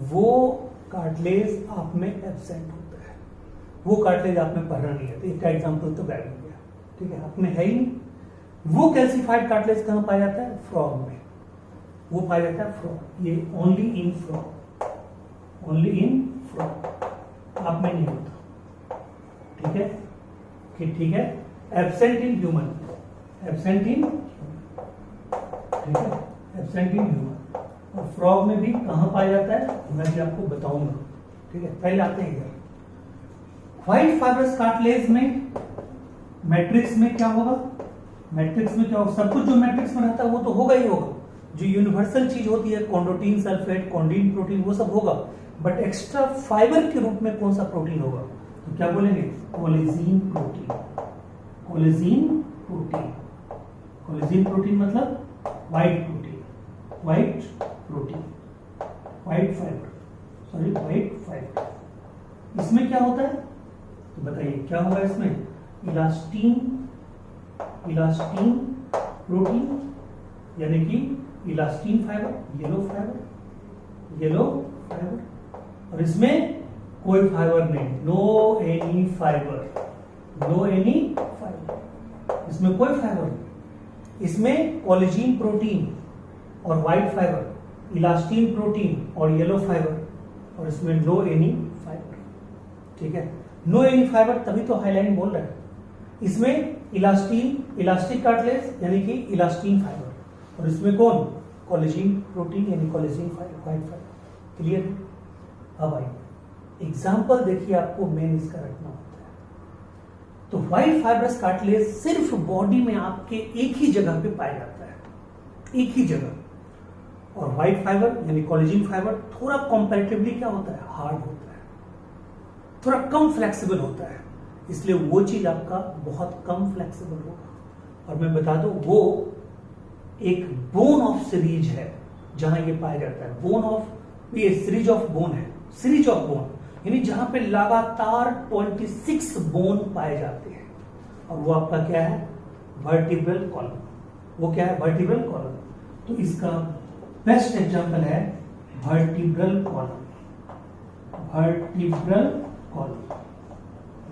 वो कार्टिलेज आप में एब्सेंट होता है, वो कार्टिलेज आप में पढ़ना नहीं है। तो इसका एग्जाम्पल तो गायब हो गया, ठीक है, आप में है ही। वो कैल्सिफाइड कार्टिलेज कहां पाया जाता है, फ्रॉग में, वो पाया जाता है फ्रॉग, ये only in frog, only in frog, आप में नहीं होता, ठीक है, ठीक है। Absent in human, absent in, ठीक है, एब्सेंट इन ह्यूमन। और फ्रॉग में भी कहां पाया जाता है मैं भी आपको बताऊंगा, ठीक है। पहले आते हैं इधर, व्हाइट फाइब्रस कार्टिलेज में मैट्रिक्स में क्या होगा, मैट्रिक्स में क्या होगा, सब कुछ जो मैट्रिक्स में रहता है वो तो होगा ही होगा, जो यूनिवर्सल चीज होती है कॉन्डोटिन सल्फेट, कॉन्डीन प्रोटीन, वो सब होगा, बट एक्स्ट्रा फाइबर के रूप में कौन सा प्रोटीन होगा, तो क्या बोलेंगे, collagen protein, collagen protein, collagen protein मतलब white protein, white protein, white fibre, sorry white fibre. इसमें क्या होता है तो बताइए क्या होगा इसमें, इलास्टीन, इलास्टीन प्रोटीन, यानी कि elastin fibre, yellow fibre, yellow fibre. और इसमें कोई फाइबर नहीं, no any fibre, no any fibre, इसमें कोई फाइबर नहीं। इसमें कोलेजिन प्रोटीन और व्हाइट फाइबर, इलास्टीन प्रोटीन और येलो फाइबर, और इसमें नो एनी फाइबर, ठीक है। नो एनी फाइबर तभी तो हाइलाइन बोल रहे हैं। इसमें इलास्टीन, इलास्टिक कार्टिलेज यानी कि इलास्टीन फाइबर, और इसमें कौन, कोलेजिन प्रोटीन यानी collagen fibre, white fibre. Clear. अब आइए एग्जाम्पल देखिए, आपको मेन इसका रखना होता है। तो व्हाइट फाइब्रस कार्टिलेज सिर्फ बॉडी में आपके एक ही जगह पे पाया जाता है, एक ही जगह। और व्हाइट फाइबर यानी कोलेजिन फाइबर थोड़ा कंपैरेटिवली क्या होता है, हार्ड होता है, थोड़ा कम फ्लेक्सिबल होता है, इसलिए वो चीज आपका बहुत कम फ्लेक्सिबल होगा। और मैं बता दूं वो एक बोन ऑफ सीरीज है जहां ये पाया जाता है, बोन ऑफ, ये सीरीज ऑफ बोन है, सीरीज ऑफ बोन यानी जहां पे लगातार 26 बोन पाए जाते हैं। और वो आपका क्या है, वर्टिब्रल कॉलम, वो क्या है, वर्टिब्रल कॉलम। तो इसका बेस्ट एग्जांपल है vertebral column, vertebral column,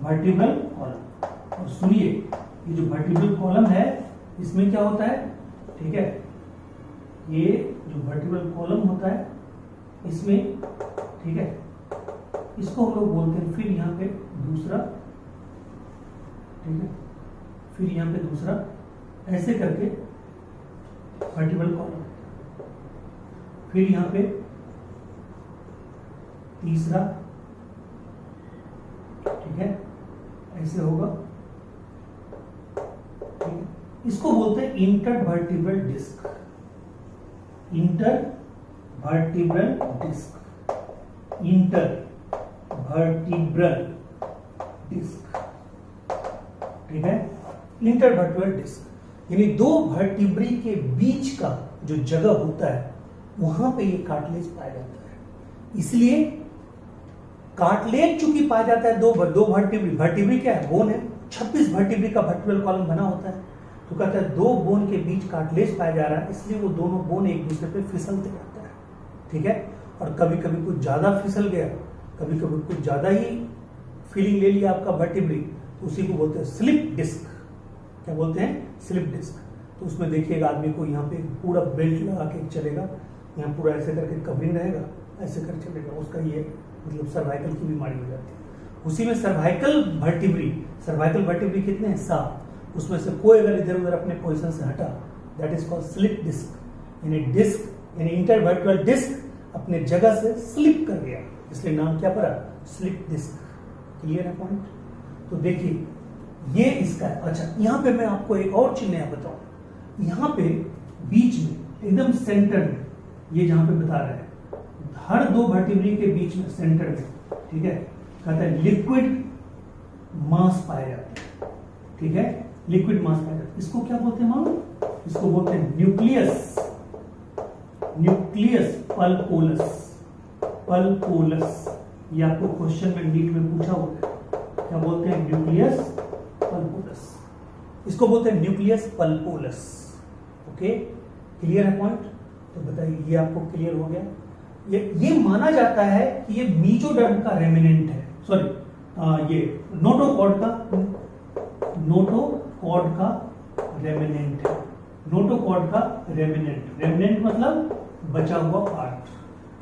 vertebral column. और सुनिए ये जो वर्टिब्रल कॉलम है इसमें क्या होता है, ठीक है, ये जो वर्टिब्रल कॉलम होता है इसमें, ठीक है, इसको हम लोग बोलते हैं, फिर यहां पे दूसरा, ठीक है, फिर यहां पे दूसरा, ऐसे करके वर्टिब्रल कॉलम, फिर यहां पे तीसरा, ठीक है, ऐसे होगा, ठीक है। इसको बोलते हैं intervertebral disc, intervertebral disc, intervertebral disc, ठीक है, इंटरवर्टिब्रल डिस्क यानी दो वर्टिब्री के बीच का जो जगह होता है वहां पे ये कार्टिलेज पाया जाता है। इसलिए कार्टिलेज चूंकि पाया जाता है दो वर्टिब्री, वर्टिब्री क्या है, बोन है, 26 वर्टिब्री का वर्टिब्रल कॉलम बना होता है। तो कहता है दो बोन के बीच कार्टिलेज पाया जा रहा है, इसलिए वो दोनों बोन एक दूसरे पे फिसलते रहता है, ठीक है। और कभी कभी कुछ ज्यादा फिसल गया, कभी कभी कुछ ज्यादा ही फीलिंग ले लिया आपका वर्टिब्री, उसी को बोलते हैं स्लिप डिस्क। क्या बोलते हैं? Slip disc. तो उसमें देखिएगा आदमी को यहाँ पे पूरा बेल्ट लगा के चलेगा, यहाँ पूरा ऐसे करके कवरिंग रहेगा, ऐसे कर चलेगा, उसका ये मतलब सर्वाइकल की बीमारी हो जाती है। उसी में सर्वाइकल वर्टिब्री कितने हैं? 7। उसमें से कोई अगर इधर उधर अपने पोजीशन से हटा, that is called slip disc. यानी डिस्क यानी इंटरवर्टिब्रल डिस्क अपने जगह से स्लिप कर गया, इसलिए नाम क्या पड़ा? Slip disc. क्लियर है पॉइंट? तो देखिए ये इसका है। अच्छा, यहाँ पे मैं आपको एक और चीज नया बताऊं। यहाँ पे बीच में एकदम सेंटर में, ये जहां पे बता रहे हैं हर दो वर्टिब्री के बीच में सेंटर में, ठीक है, कहता है लिक्विड मास पाया जाता है, ठीक है, लिक्विड मास पाया जाता है। इसको क्या बोलते हैं मालूम? इसको बोलते हैं न्यूक्लियस पल्पोलस। ये आपको क्वेश्चन में नीट में पूछा हुआ है, क्या बोलते हैं? न्यूक्लियस पल्पोलस। इसको बोलते हैं न्यूक्लियस पल्पोलस। ओके, क्लियर है पॉइंट? तो बताइए ये आपको क्लियर हो गया? ये माना जाता है कि ये मीजोडर्म का रेमिनेंट है, सॉरी ये नोटोकॉर्ड का रेमिनेंट है। नोटोकॉर्ड का रेमिनेंट मतलब बचा हुआ पार्ट,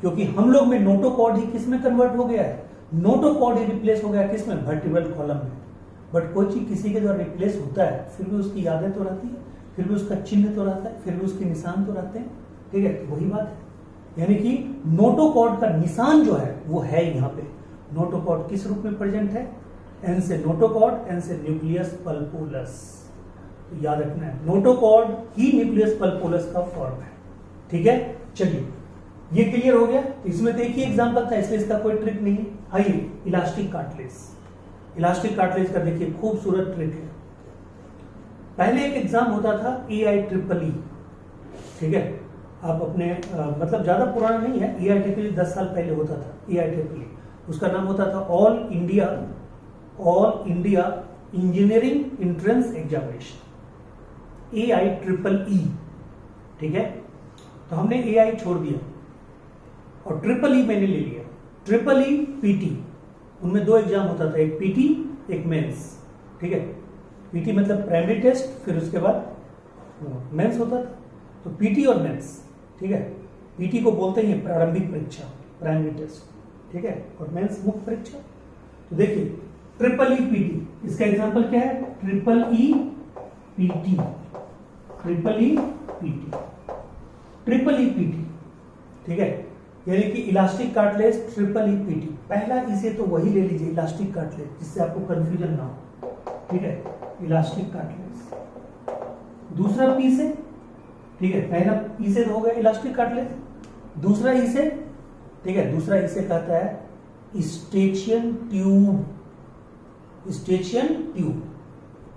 क्योंकि हम लोग में नोटोकॉर्ड ही किस में कन्वर्ट हो गया है? नोटोकॉर्ड ही रिप्लेस हो गया किस में? वर्टिब्रल कॉलम में। बट कोई चीज किसी के द्वारा रिप्लेस होता है, फिर भी उसकी यादें तो रहती है, फिर भी उसका चिन्ह तो रहता है, फिर भी उसके निशान तो रहते हैं, ठीक है। तो वही बात है, यानी कि नोटोकॉर्ड का निशान जो है वो है यहाँ पे। नोटोकॉर्ड किस रूप में प्रेजेंट है? एन से नोटोकॉर्ड, एन से न्यूक्लियस पल्पोलस। तो याद रखना है नोटोकॉर्ड ही न्यूक्लियस पल्पोलस का फॉर्म है, ठीक है। चलिए ये क्लियर हो गया। इसमें देखिए एग्जांपल था, इसलिए इसका कोई ट्रिक नहीं है। आइए इलास्टिक कार्टिलेज का देखिए खूबसूरत ट्रिक है। पहले एक एग्जाम होता था AIEEE, ठीक है। आप अपने मतलब ज्यादा पुराना नहीं है, AIEEE 10 साल पहले होता था। AIEEE उसका नाम होता था all India engineering entrance examination, AIEEE, ठीक है। तो हमने AI छोड़ दिया और EEE मैंने ले लिया। EEE PT, उनमें 2 एग्जाम होता था, एक PT एक मेंस, ठीक है। PT मतलब प्राइमरी टेस्ट, फिर उसके बाद मेंस होता था। तो PT और मेंस, ठीक है। PT को बोलते हैं प्रारंभिक परीक्षा, प्राइमरी टेस्ट, ठीक है, और मेंस मुख्य परीक्षा। तो देखिए EEE PT, इसका एग्जांपल क्या है? EEE PT, ठीक है। यानी कि इलास्टिक कार्टिलेज EEE PT। पहला इसे तो वही ले लीजिए, इलास्टिक कार्टिलेज, जिससे आपको कंफ्यूजन ना हो, ठीक है, इलास्टिक कार्टिलेज। दूसरा पी से, ठीक है, पहला ई से हो गया इलास्टिक कार्टिलेज, दूसरा ई से, ठीक है, दूसरा ई से कहता है स्टेचियन ट्यूब,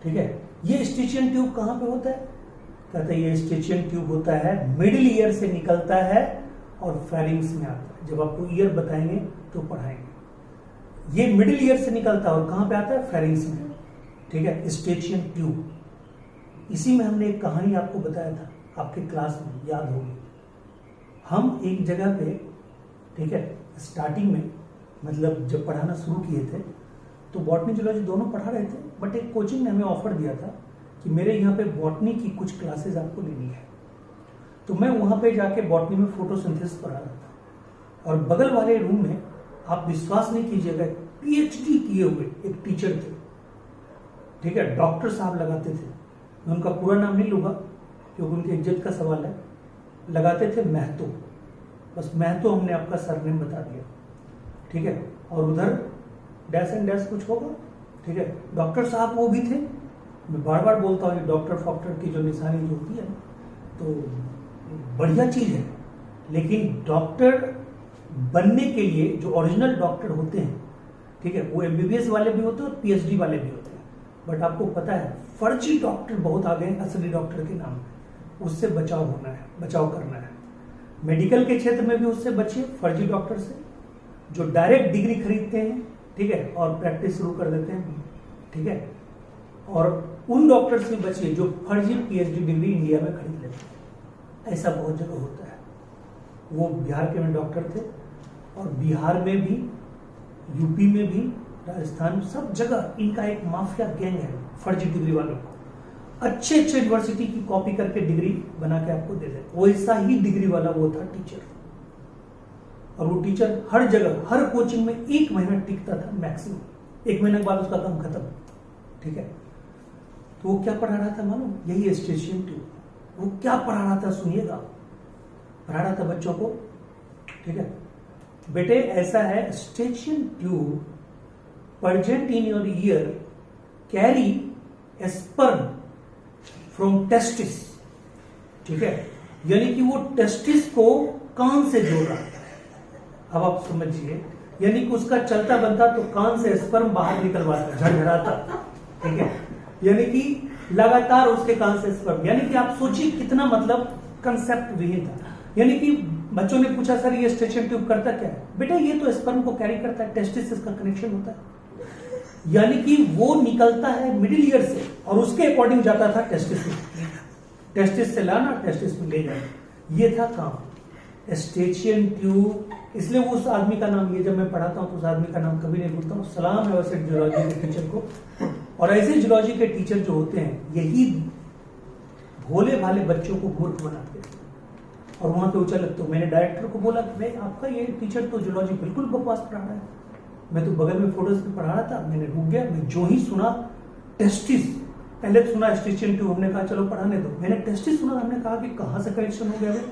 ठीक है। ये स्टेचियन ट्यूब कहां पे होता है? कहते हैं ये स्टेचियन ट्यूब होता है मिडिल ईयर से निकलता है और फेरिंग्स में आता है। जब आपको ईयर बताएंगे तो पढ़ाएंगे। ये मिडिल ईयर से निकलता है और कहां पे आता है? फेरिंग्स में, ठीक है, स्टेचियन ट्यूब। इसी में हमने एक कहानी आपको बताया था, आपके क्लास में याद होगी। हम एक जगह पे, ठीक है, स्टार्टिंग में मतलब जब पढ़ाना शुरू किए थे तो बॉटनी जूलॉजी दोनों पढ़ा रहे थे, बट एक कोचिंग ने हमें ऑफर दिया था कि मेरे यहाँ पे बॉटनी की कुछ क्लासेस आपको लेनी है। तो मैं वहां पे जाके बॉटनी में फोटोसिंथेसिस पढ़ा रहा था, और बगल वाले रूम में आप विश्वास नहीं कीजिएगा PhD किए हुए एक टीचर थे, ठीक है, डॉक्टर साहब लगाते थे। मैं उनका पूरा नाम नहीं लूंगा क्योंकि उनकी इज्जत का सवाल है। लगाते थे महतो, बस महतो हमने आपका सरनेम बता दिया, ठीक है, और उधर डैश एंड डैश कुछ होगा, ठीक है। डॉक्टर साहब वो भी थे। मैं बार बार बोलता हूँ डॉक्टर फॉक्टर की जो निशानी जो होती है तो बढ़िया चीज है, लेकिन डॉक्टर बनने के लिए जो ओरिजिनल डॉक्टर होते हैं, ठीक है, वो MBBS वाले भी होते हैं और PhD वाले भी होते हैं। बट आपको पता है फर्जी डॉक्टर बहुत आ गए असली डॉक्टर के नाम पे, उससे बचाव करना है। मेडिकल के क्षेत्र में भी उससे बचिए, फर्जी डॉक्टर से, जो डायरेक्ट डिग्री खरीदते हैं, ठीक है, और प्रैक्टिस शुरू कर देते हैं, ठीक है। और उन डॉक्टर्स में बचिए जो फर्जी पीएचडी डिग्री इंडिया में खरीद लेते हैं। ऐसा बहुत जगह होता है। वो बिहार के में डॉक्टर थे और बिहार में भी, यूपी में भी, राजस्थान, सब जगह इनका एक माफिया गैंग है फर्जी डिग्री वालों को। अच्छे अच्छे यूनिवर्सिटी की कॉपी करके डिग्री बना के आपको दे देते। वैसा ही डिग्री वाला वो था टीचर, और वो टीचर हर जगह हर कोचिंग में 1 महीना टिकता था मैक्सिमम। 1 महीने के बाद उसका काम खत्म। ठीक है, तो वो क्या पढ़ा रहा था मालूम? यही एस्टेशियन ट्यूब। वो क्या पढ़ा रहा था सुनिएगा। पढ़ा रहा था बच्चों को, ठीक है, बेटे ऐसा है, Eustachian tube present in your ear carry a sperm from testis. ठीक है, यानी कि वो टेस्टिस को कान से जोड़ रहा था। अब आप समझिए, यानी कि उसका चलता बनता तो कान से स्पर्म बाहर निकलवाता, झरझराता। ठीक है, यानी कि लगातार उसके कान से स्पर्म, यानी कि आप सोचिए कितना मतलब कंसेप्ट विहीन था। यानी कि बच्चों ने पूछा सर ये एस्टेशियन ट्यूब करता क्या है? बेटा ये तो स्पर्म को कैरी करता है, टेस्टिस से इसका कनेक्शन होता है। यानी कि वो निकलता है मिडिल ईयर से और उसके अकॉर्डिंग जाता था टेस्टिस में। टेस्टिस से लाना, टेस्टिस में ले जाना, ये था काम। एस्टेशियन ट्यूब, इसलिए वो उस आदमी का नाम, ये जब मैं पढ़ाता हूं तो उस आदमी का नाम कभी नहीं भूलता हूं। सलाम है वैसे जूलॉजी के टीचर को। और ऐसे जूलॉजी के टीचर जो होते हैं यही भोले भाले बच्चों को मूर्ख बनाते हैं। और वहां पे उछल लगते। मैंने डायरेक्टर को बोला कि भाई आपका ये टीचर तो जूलॉजी बिल्कुल बकवास पढ़ा रहा है। मैं तो बगल में फोटोज पे पढ़ा रहा था, मैंने रुक गया। मैं जो ही सुना टेस्टिस, पहले तो सुना एस्टेशियन ट्यूब, हमने कहा चलो पढ़ाने दो। मैंने टेस्टिस सुना, हमने कहा कि कहां से कनेक्शन हो गया भाई?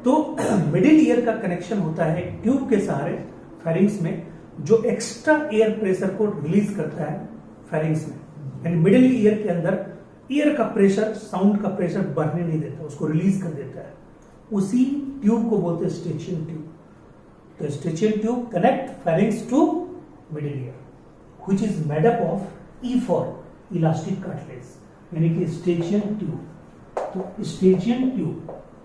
तो मिडिल ईयर का कनेक्शन होता है ट्यूब के सहारे फेरिंग्स में, जो एक्स्ट्रा एयर प्रेशर को रिलीज करता है फेरिंग्स में। यानी मिडिल ईयर के अंदर ईयर का प्रेशर, साउंड का प्रेशर बढ़ने नहीं देता, उसको रिलीज कर देता है। उसी ट्यूब को बोलते हैं एस्टेशियन ट्यूब। तो Eustachian tube connect pharynx to middle ear, which is made up of E for elastic cartilage, यानी कि एस्टेशियन ट्यूब। तो एस्टेशियन ट्यूब,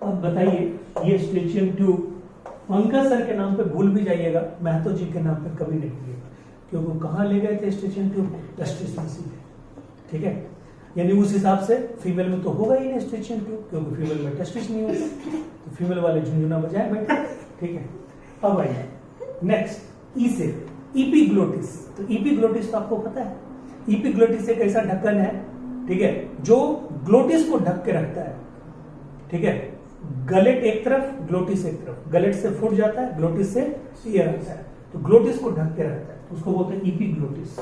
अब बताइए ये एस्टेशियन ट्यूब पंकज सर के नाम पे भूल भी जाइएगा, महतो जी के नाम पे कभी नहीं भूलिएगा, क्योंकि वो कहां ले गए थे एस्टेशियन ट्यूब? टेस्टिस में सीधे। ठीक है, यानी उस हिसाब से फीमेल में तो होगा ही एस्टेशियन ट्यूब, क्योंकि फीमेल में टेस्टिस नहीं होता, तो फीमेल वाले झुंझुना बजाए बैठे। ठीक है, अब आइए नेक्स्ट, ई से इपीग्लोटिस। तो इपीग्लोटिस तो आपको पता है, इपीग्लोटिस एक ऐसा ढक्कन है, ठीक है, जो ग्लोटिस को ढक के रखता है। ठीक है, गलेट एक तरफ, ग्लोटिस एक तरफ, गलेट से फूट जाता है, ग्लोटिस से एयर आता है, तो ग्लोटिस को ढक के रखता है, उसको बोलते हैं इपीग्लोटिस।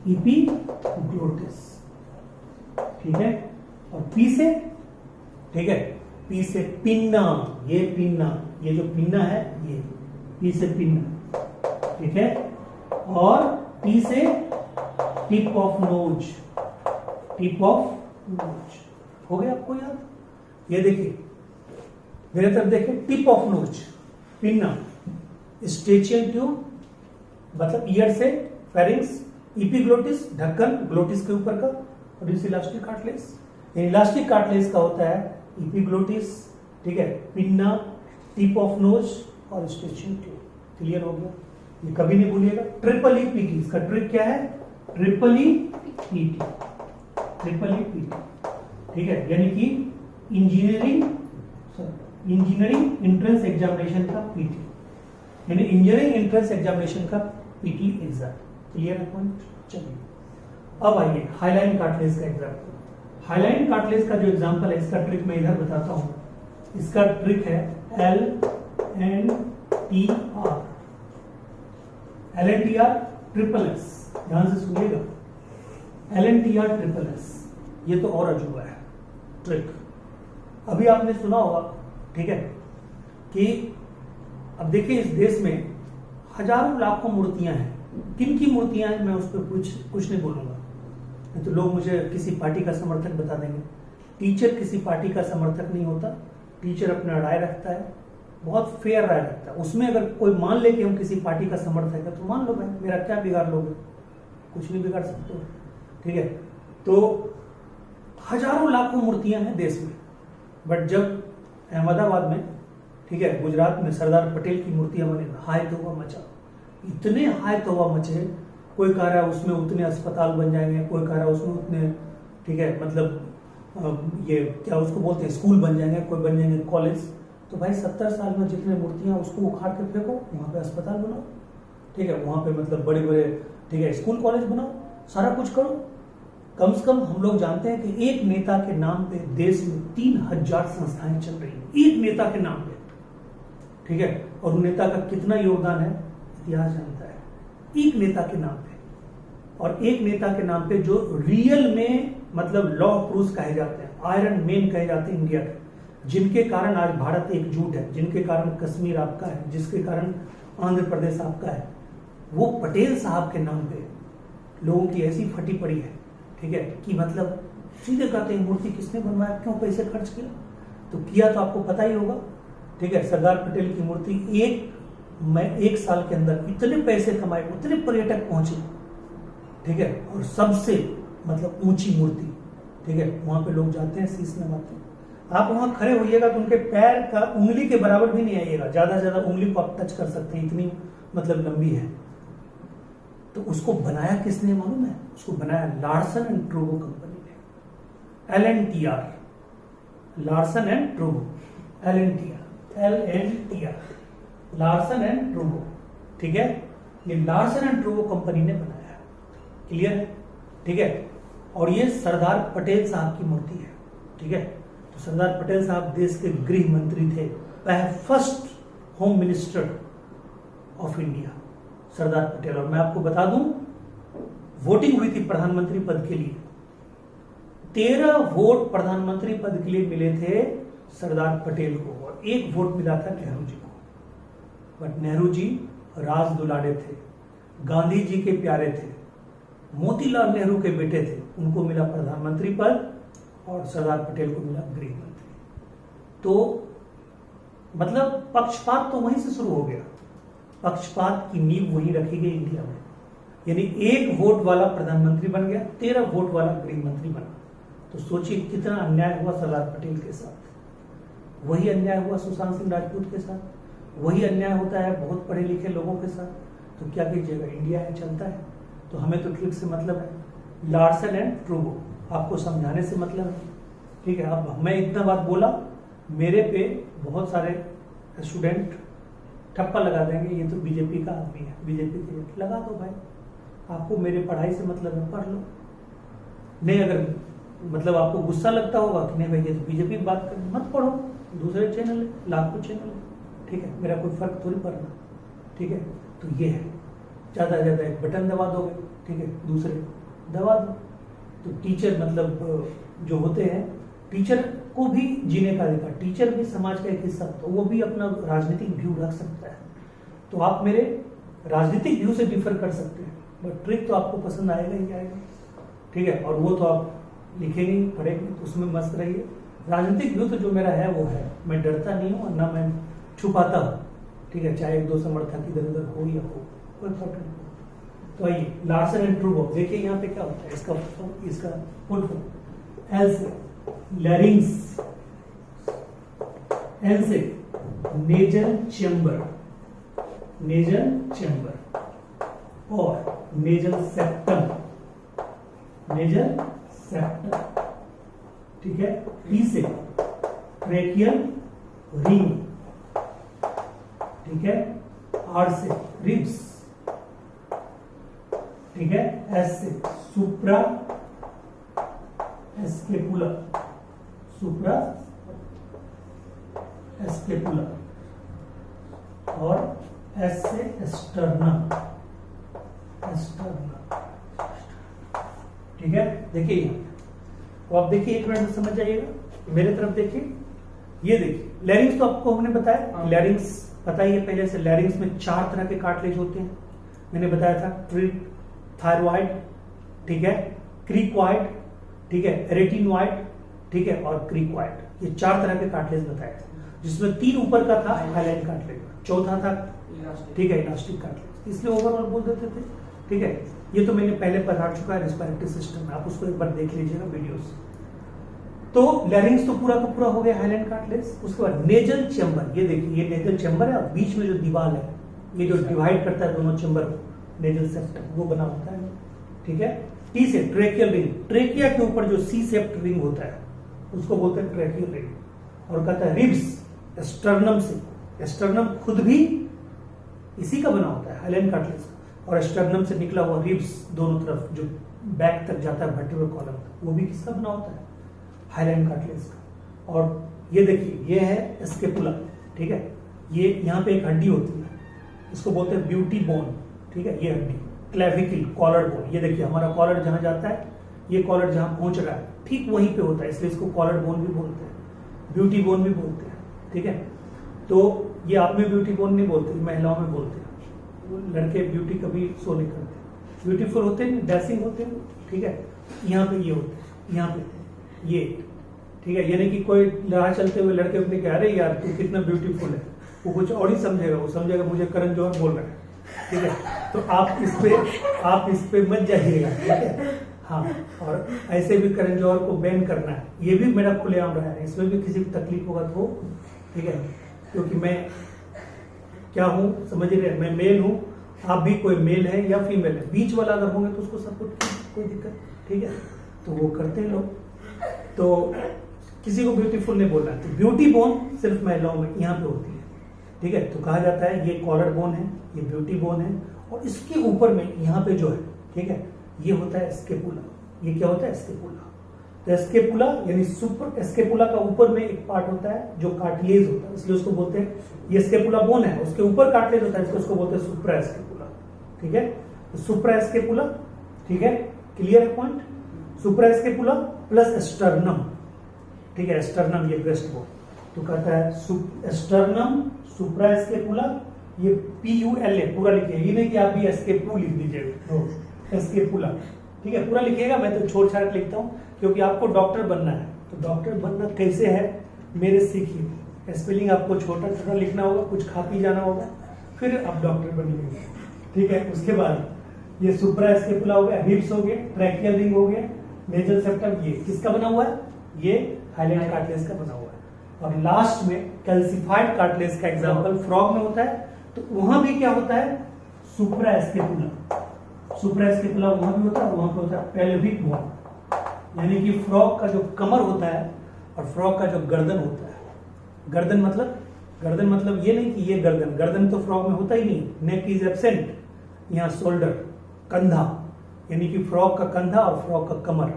इपीग्लोटिस, ठीक है। और पी से, ठीक है, पी से पिन्ना, ये पिन्ना, ये जो पिन्ना है ये पी से पिन्ना, ठीक है। और टी से tip of nose, tip of nose, हो गया आपको याद? ये देखिए मेरे तरफ देखिए, tip of nose, pinna, Eustachian tube मतलब ईयर से फेरिंग्स, इपीग्लोटिस ढक्कन ग्लोटिस के ऊपर का, और इस इलास्टिक कार्टिलेज। इलास्टिक कार्टिलेज का होता है इपीग्लोटिस, ठीक है, पिन्ना, टिप ऑफ नोज और स्टेचियन ट्यूब। क्लियर हो गया? ये कभी नहीं भूलिएगा। ट्रिपल ई पीटी, इसका ट्रिक क्या है? Triple E PT, triple E PT, ठीक है, यानी कि इंजीनियरिंग एंट्रेंस एग्जामिनेशन का पीटी, यानी इंजीनियरिंग एंट्रेंस एग्जामिनेशन का पीटी एग्जाम। क्लियर है पॉइंट? चलिए अब आइए हाईलाइन कार्टिलेज का एग्जाम्पल। हाईलाइन कार्टिलेज का जो एग्जाम्पल है, इसका ट्रिक मैं इधर बताता हूं। इसका ट्रिक है LNTR, LNTR ट्रिपल एस, ध्यान से सुनिएगा, LNTR ट्रिपल एस, ये तो और अजूबा है ट्रिक। अभी आपने सुना होगा, ठीक है, कि अब देखिए इस देश में हजारों लाखों मूर्तियां हैं। किन की मूर्तियां हैं मैं उस पर कुछ नहीं बोलूंगा, नहीं तो लोग मुझे किसी पार्टी का समर्थक बता देंगे। टीचर किसी पार्टी का समर्थक नहीं होता, टीचर अपना राय रखता है, बहुत फेयर राय रखता है। उसमें अगर कोई मान ले कि हम किसी पार्टी का समर्थक है तो मान लो भाई, मेरा क्या बिगाड़ लोगे? कुछ नहीं बिगाड़ सकते, ठीक है। तो हजारों लाखों मूर्तियां हैं देश में, बट जब अहमदाबाद में, ठीक है, गुजरात में सरदार पटेल की मूर्तियां बनी, हाय तौबा मचा, इतने हाय तौबा मचे। कोई कह रहा है उसमें उतने अस्पताल बन जाएंगे, कोई कह रहा है उसमें उतने ठीक है, मतलब ये क्या उसको बोलते हैं, स्कूल बन जाएंगे, कोई बन जाएंगे कॉलेज। तो भाई 70 साल में जितने मूर्तियां उसको उखाड़ के फेंको, वहां पे अस्पताल बनाओ, ठीक है, वहां पे मतलब बड़े बड़े, ठीक है, स्कूल कॉलेज बनाओ, सारा कुछ करो। कम से कम हम लोग जानते हैं कि एक नेता के नाम पे देश में 3000 संस्थाएं चल रही हैं, एक नेता के नाम पे, ठीक है। और उन नेता का कितना योगदान है इतिहास जानता है, एक नेता के नाम पे। और एक नेता के नाम पे जो रियल में मतलब लौह पुरुष कहे जाते हैं, आयरन मैन कहे जाते हैं इंडिया के, जिनके कारण आज भारत एकजुट है, जिनके कारण कश्मीर आपका है, जिसके कारण आंध्र प्रदेश आपका है, वो पटेल साहब के नाम पे लोगों की ऐसी फटी पड़ी है, ठीक है, कि मतलब सीधे कहते हैं मूर्ति किसने बनवाया, क्यों पैसे खर्च किया। तो किया तो आपको पता ही होगा, ठीक है। सरदार पटेल की मूर्ति एक साल के अंदर इतने पैसे कमाए, उतने पर्यटक पहुंचे, ठीक है, और सबसे मतलब ऊंची मूर्ति, ठीक है, वहां पे लोग जाते हैं, शीश नवाते हैं। आप वहां खड़े होइएगा तो उनके पैर का उंगली के बराबर भी नहीं आइएगा, ज्यादा से ज्यादा उंगली को आप टच कर सकते हैं, इतनी मतलब लंबी है। तो उसको बनाया किसने मालूम है? उसको बनाया लार्सन एंड ट्रूबो कंपनी ने, LNTR, लार्सन एंड ट्रूबो, LNTR, लार्सन एंड ट्रूबो, ठीक है। ये लार्सन एंड ट्रूबो कंपनी ने बनाया, क्लियर है, ठीक है। और ये सरदार पटेल साहब की मूर्ति है, ठीक है। तो सरदार पटेल साहब देश के गृह मंत्री थे, first home minister of India, Sardar Patel. और मैं आपको बता दूं, वोटिंग हुई थी प्रधानमंत्री पद के लिए, 13 वोट प्रधानमंत्री पद के लिए मिले थे सरदार पटेल को, और 1 वोट मिला था नेहरू जी को। बट नेहरू जी राज दुलारे थे, गांधी जी के प्यारे थे, मोतीलाल नेहरू के बेटे थे, उनको मिला प्रधानमंत्री पद और सरदार पटेल को मिला गृह मंत्री। तो मतलब पक्षपात तो वहीं से शुरू हो गया, पक्षपात की नींव वहीं रखी गई इंडिया में। यानी 1 वोट वाला प्रधानमंत्री बन गया, 13 वोट वाला गृह मंत्री बना। तो सोचिए कितना अन्याय हुआ सरदार पटेल के साथ। वही अन्याय हुआ सुशांत सिंह राजपूत के साथ, वही अन्याय होता है बहुत पढ़े लिखे लोगों के साथ। तो क्या कीजिएगा, इंडिया है, चलता है। तो हमें तो ट्रिक से मतलब है, लार्सन एंड ट्रूबो, आपको समझाने से मतलब है, ठीक है। अब मैं इतना बात बोला, मेरे पे बहुत सारे स्टूडेंट ठप्पा लगा देंगे, ये तो बीजेपी का आदमी है, बीजेपी के लगा दो भाई, आपको मेरे पढ़ाई से मतलब है, पढ़ लो। नहीं अगर मतलब आपको गुस्सा लगता होगा कि नहीं भाई ये तो बीजेपी की बात कर, मत पढ़ो, दूसरे चैनल है, लाखों चैनल है, ठीक है, मेरा कोई फर्क थोड़ी पड़ना, ठीक है। तो ये है, ज्यादा से ज्यादा एक बटन दबा दोगे, ठीक है, दूसरे दबा दो। तो टीचर मतलब जो होते हैं, टीचर को भी जीने का अधिकार, टीचर भी समाज का एक हिस्सा, तो वो भी अपना राजनीतिक व्यू रख सकता है। तो आप मेरे राजनीतिक व्यू से डिफर कर सकते हैं, बट ट्रिक तो आपको पसंद आएगा ही आएगा, ठीक है। और वो तो आप लिखेंगे पढ़ेंगे, तो उसमें मस्त रहिए। राजनीतिक व्यू तो जो मेरा है वो है, मैं डरता नहीं हूँ, ना मैं छुपाता हूँ, ठीक है, चाहे 1-2 समर्थक इधर उधर हो या हो, कोई फर्क नहीं। तो आइए लार्सन एंड ट्रूबो देखिए यहाँ पे क्या होता है, इसका फुल फॉर्म, एल से लैरिंग्स, एन से नेजल चेंबर, नेजल चेंबर, और नेजल सेप्टम, नेजल सेप्टम, ठीक है। टी से ट्रेकियल रिंग, ठीक है। आर से रिब्स, ठीक है। एस से सुप्रा एस्केपुला, सुप्रा एस्केपुला, और एस से एस्टर्नम, एस्टर्नम, ठीक है। देखिए तो आप देखिए, एक मिनट में समझ जाइएगा, मेरे तरफ देखिए, ये देखिए लैरिंग्स तो आपको हमने बताया, लैरिंग्स पता ही है पहले से। लैरिंग्स में 4 तरह के कार्टिलेज होते हैं, मैंने बताया था, थायरॉइड, ठीक है, क्रिकॉइड, ठीक है, रेटिनॉइड, ठीक है, और क्रिकॉइड। ये 4 तरह के कार्टिलेज बताए थे, जिसमें 3 ऊपर का था हाइलाइन कार्टिलेज, चौथा था, ठीक है, इलास्टिक कार्टिलेज, इसलिए ओवरऑल बोल देते थे, ठीक है। ये तो मैंने पहले पढ़ा चुका है रेस्पिरेटरी सिस्टम में, आप उसको एक बार देख लीजिएगा वीडियोस। तो लैरिंग्स तो पूरा का पूरा हो गया हाइलाइन कार्टिलेज। उसके बाद नेजल चेंबर, ये देखिए, ये नेजल चेंबर है, और बीच में जो दीवार है, ये जो डिवाइड करता है दोनों चेंबर को, नेजल सेप्टम, वो बना होता है, ठीक है। टी से ट्रेकियल रिंग, ट्रेकिया के ऊपर जो सी सेप्ट रिंग होता है उसको बोलते हैं ट्रेकियल रिंग। और कहता है रिब्स स्टर्नम से, स्टर्नम खुद भी इसी का बना होता है हाइलाइन कार्टिलेज का, और स्टर्नम से निकला हुआ रिब्स दोनों तरफ जो बैक तक जाता है वर्टिब्रल कॉलम तक, वो भी किसका बना होता है हाइलाइन कार्टिलेज का। और ये देखिए ये है स्केपुला, ठीक है, ये यहाँ पे एक हड्डी होती है, इसको बोलते हैं ब्यूटी बोन, ठीक है, ये हड्डी क्लेविकल कॉलर बोन, ये देखिए हमारा कॉलर जहां जाता है, ये कॉलर जहां पहुंच रहा है ठीक वहीं पे होता है, इसलिए इसको कॉलर बोन भी बोलते हैं, ब्यूटी बोन भी बोलते हैं, ठीक है। तो ये आप में ब्यूटी बोन नहीं बोलते, महिलाओं में बोलते हैं, लड़के ब्यूटी कभी शो नहीं करते, ब्यूटीफुल होते हैं, डैसिंग होते हैं, ठीक है। यहाँ पे ये होते हैं, यहाँ पे ये, ठीक है, यानी कि कोई राह चलते हुए लड़के अपने कह रहे यार तू कितना ब्यूटीफुल है, वो कुछ और ही समझेगा, वो समझेगा मुझे करण जौहर बोल रहा है, ठीक है। तो आप इस पे मत जाइएगा, ठीक है। हाँ, और ऐसे भी करण जौहर को बैन करना है, ये भी मेरा खुलेआम रहा है, इसमें भी किसी को तकलीफ होगा तो, ठीक है, क्योंकि मैं क्या हूँ समझ रहे हैं, मैं मेल हूँ, आप भी कोई मेल है या फीमेल है, बीच वाला अगर होंगे तो उसको सपोर्ट कोई दिक्कत, ठीक है, तो वो करते हैं लोग। तो किसी को ब्यूटीफुल नहीं बोलना, तो ब्यूटी बोन सिर्फ महिलाओं में यहाँ पे होती है, ठीक है। तो कहा जाता है ये कॉलर बोन है, ये ब्यूटी बोन है, और इसके ऊपर में यहाँ पे जो है, ठीक है, ये होता है स्केपुला। ये क्या होता है स्केपुला, तो स्केपुला यानी सुपर स्केपुला का ऊपर में एक पार्ट होता है जो कार्टिलेज होता है, इसलिए उसको बोलते हैं, ये स्केपुला बोन है, उसके ऊपर कार्टिलेज होता है, इसको उसको बोलते हैं सुप्रा स्केपुला, ठीक है। तो सुप्रा स्केपुला, ठीक है, क्लियर है पॉइंट, सुप्रा स्केपुला प्लस स्टर्नम, ठीक है, स्टर्नम ये ब्रेस्ट बोन, तो कहता है स्टर्नम सुप्रा स्केपुला, ये PULA पूरा लिखिए, ये नहीं कि आप भी स्केपू लिख दीजिएगा, स्केपुला, ठीक है, पूरा लिखिएगा, मैं तो छोड़ छाड़ लिखता हूँ क्योंकि आपको डॉक्टर बनना है, तो डॉक्टर बनना कैसे है मेरे सीखिए, स्पेलिंग आपको छोटा छोटा लिखना होगा, कुछ खा पी जाना होगा, फिर आप डॉक्टर बनिएगा, ठीक है। उसके बाद ये सुप्रा स्केपुला हो गया, हिप्स हो गए, ट्रैकियल रिंग हो गया, नेजल सेप्टम, ये किसका बना हुआ है, ये हाइलाइन कार्टिलेज का बना हुआ है। और लास्ट में कैल्सिफाइड कार्टिलेज का एग्जांपल फ्रॉग में होता है, तो वहां भी क्या होता है सुप्रा स्केपुला, सुप्रा स्केपुला वहां भी होता है, वहां पे होता है पेल्विक बोन, यानी कि फ्रॉग का जो कमर होता है और फ्रॉग का जो गर्दन होता है, गर्दन मतलब ये नहीं कि ये गर्दन तो फ्रॉग में होता ही नहीं, नेक इज एब्सेंट, यहाँ शोल्डर कंधा, यानी कि फ्रॉग का कंधा और फ्रॉग का कमर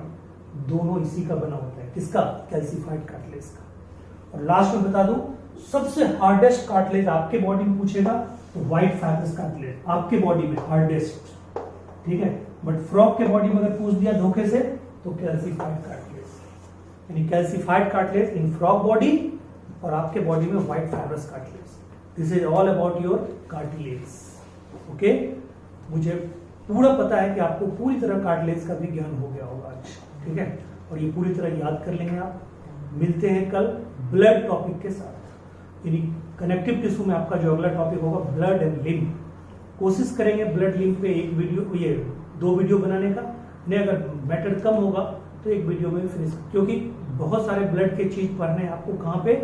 दोनों इसी का बना होता है, किसका कैल्सिफाइड कार्टिलेज का। और लास्ट में बता दूं सबसे हार्डेस्ट कार्टिलेज आपके बॉडी में पूछेगा तो व्हाइट फाइब्रस कार्टिलेज आपके बॉडी में हार्डेस्ट, ठीक है, बट फ्रॉग के बॉडी में अगर पूछ दिया धोखे से तो कैल्सिफाइड कार्टिलेज, यानी कैल्सिफाइड कार्टिलेज इन फ्रॉग बॉडी और आपके बॉडी में white fibrous cartilage. This is all about your cartilage, okay. मुझे पूरा पता है कि आपको पूरी तरह कार्टिलेज का भी ज्ञान हो गया होगा आज, ठीक है, और ये पूरी तरह याद कर लेंगे आप। मिलते हैं कल ब्लड टॉपिक के साथ, यानी कनेक्टिव टिश्यू में आपका जो अगला टॉपिक होगा ब्लड एंड लिम्फ। कोशिश करेंगे ब्लड लिम्फ पे एक वीडियो, ये 2 वीडियो बनाने का, नहीं अगर मैटर कम होगा तो एक वीडियो में फिनिश, क्योंकि बहुत सारे ब्लड के चीज पढ़ने हैं आपको कहाँ पे,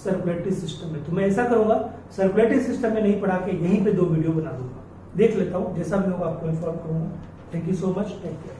सर्कुलेटरी सिस्टम में। तो मैं ऐसा करूंगा सर्कुलेटरी सिस्टम में नहीं पढ़ा के यहीं पे 2 वीडियो बना दूंगा, देख लेता हूँ, जैसा भी होगा आपको इन्फॉर्म करूंगा। Thank you so much, take care.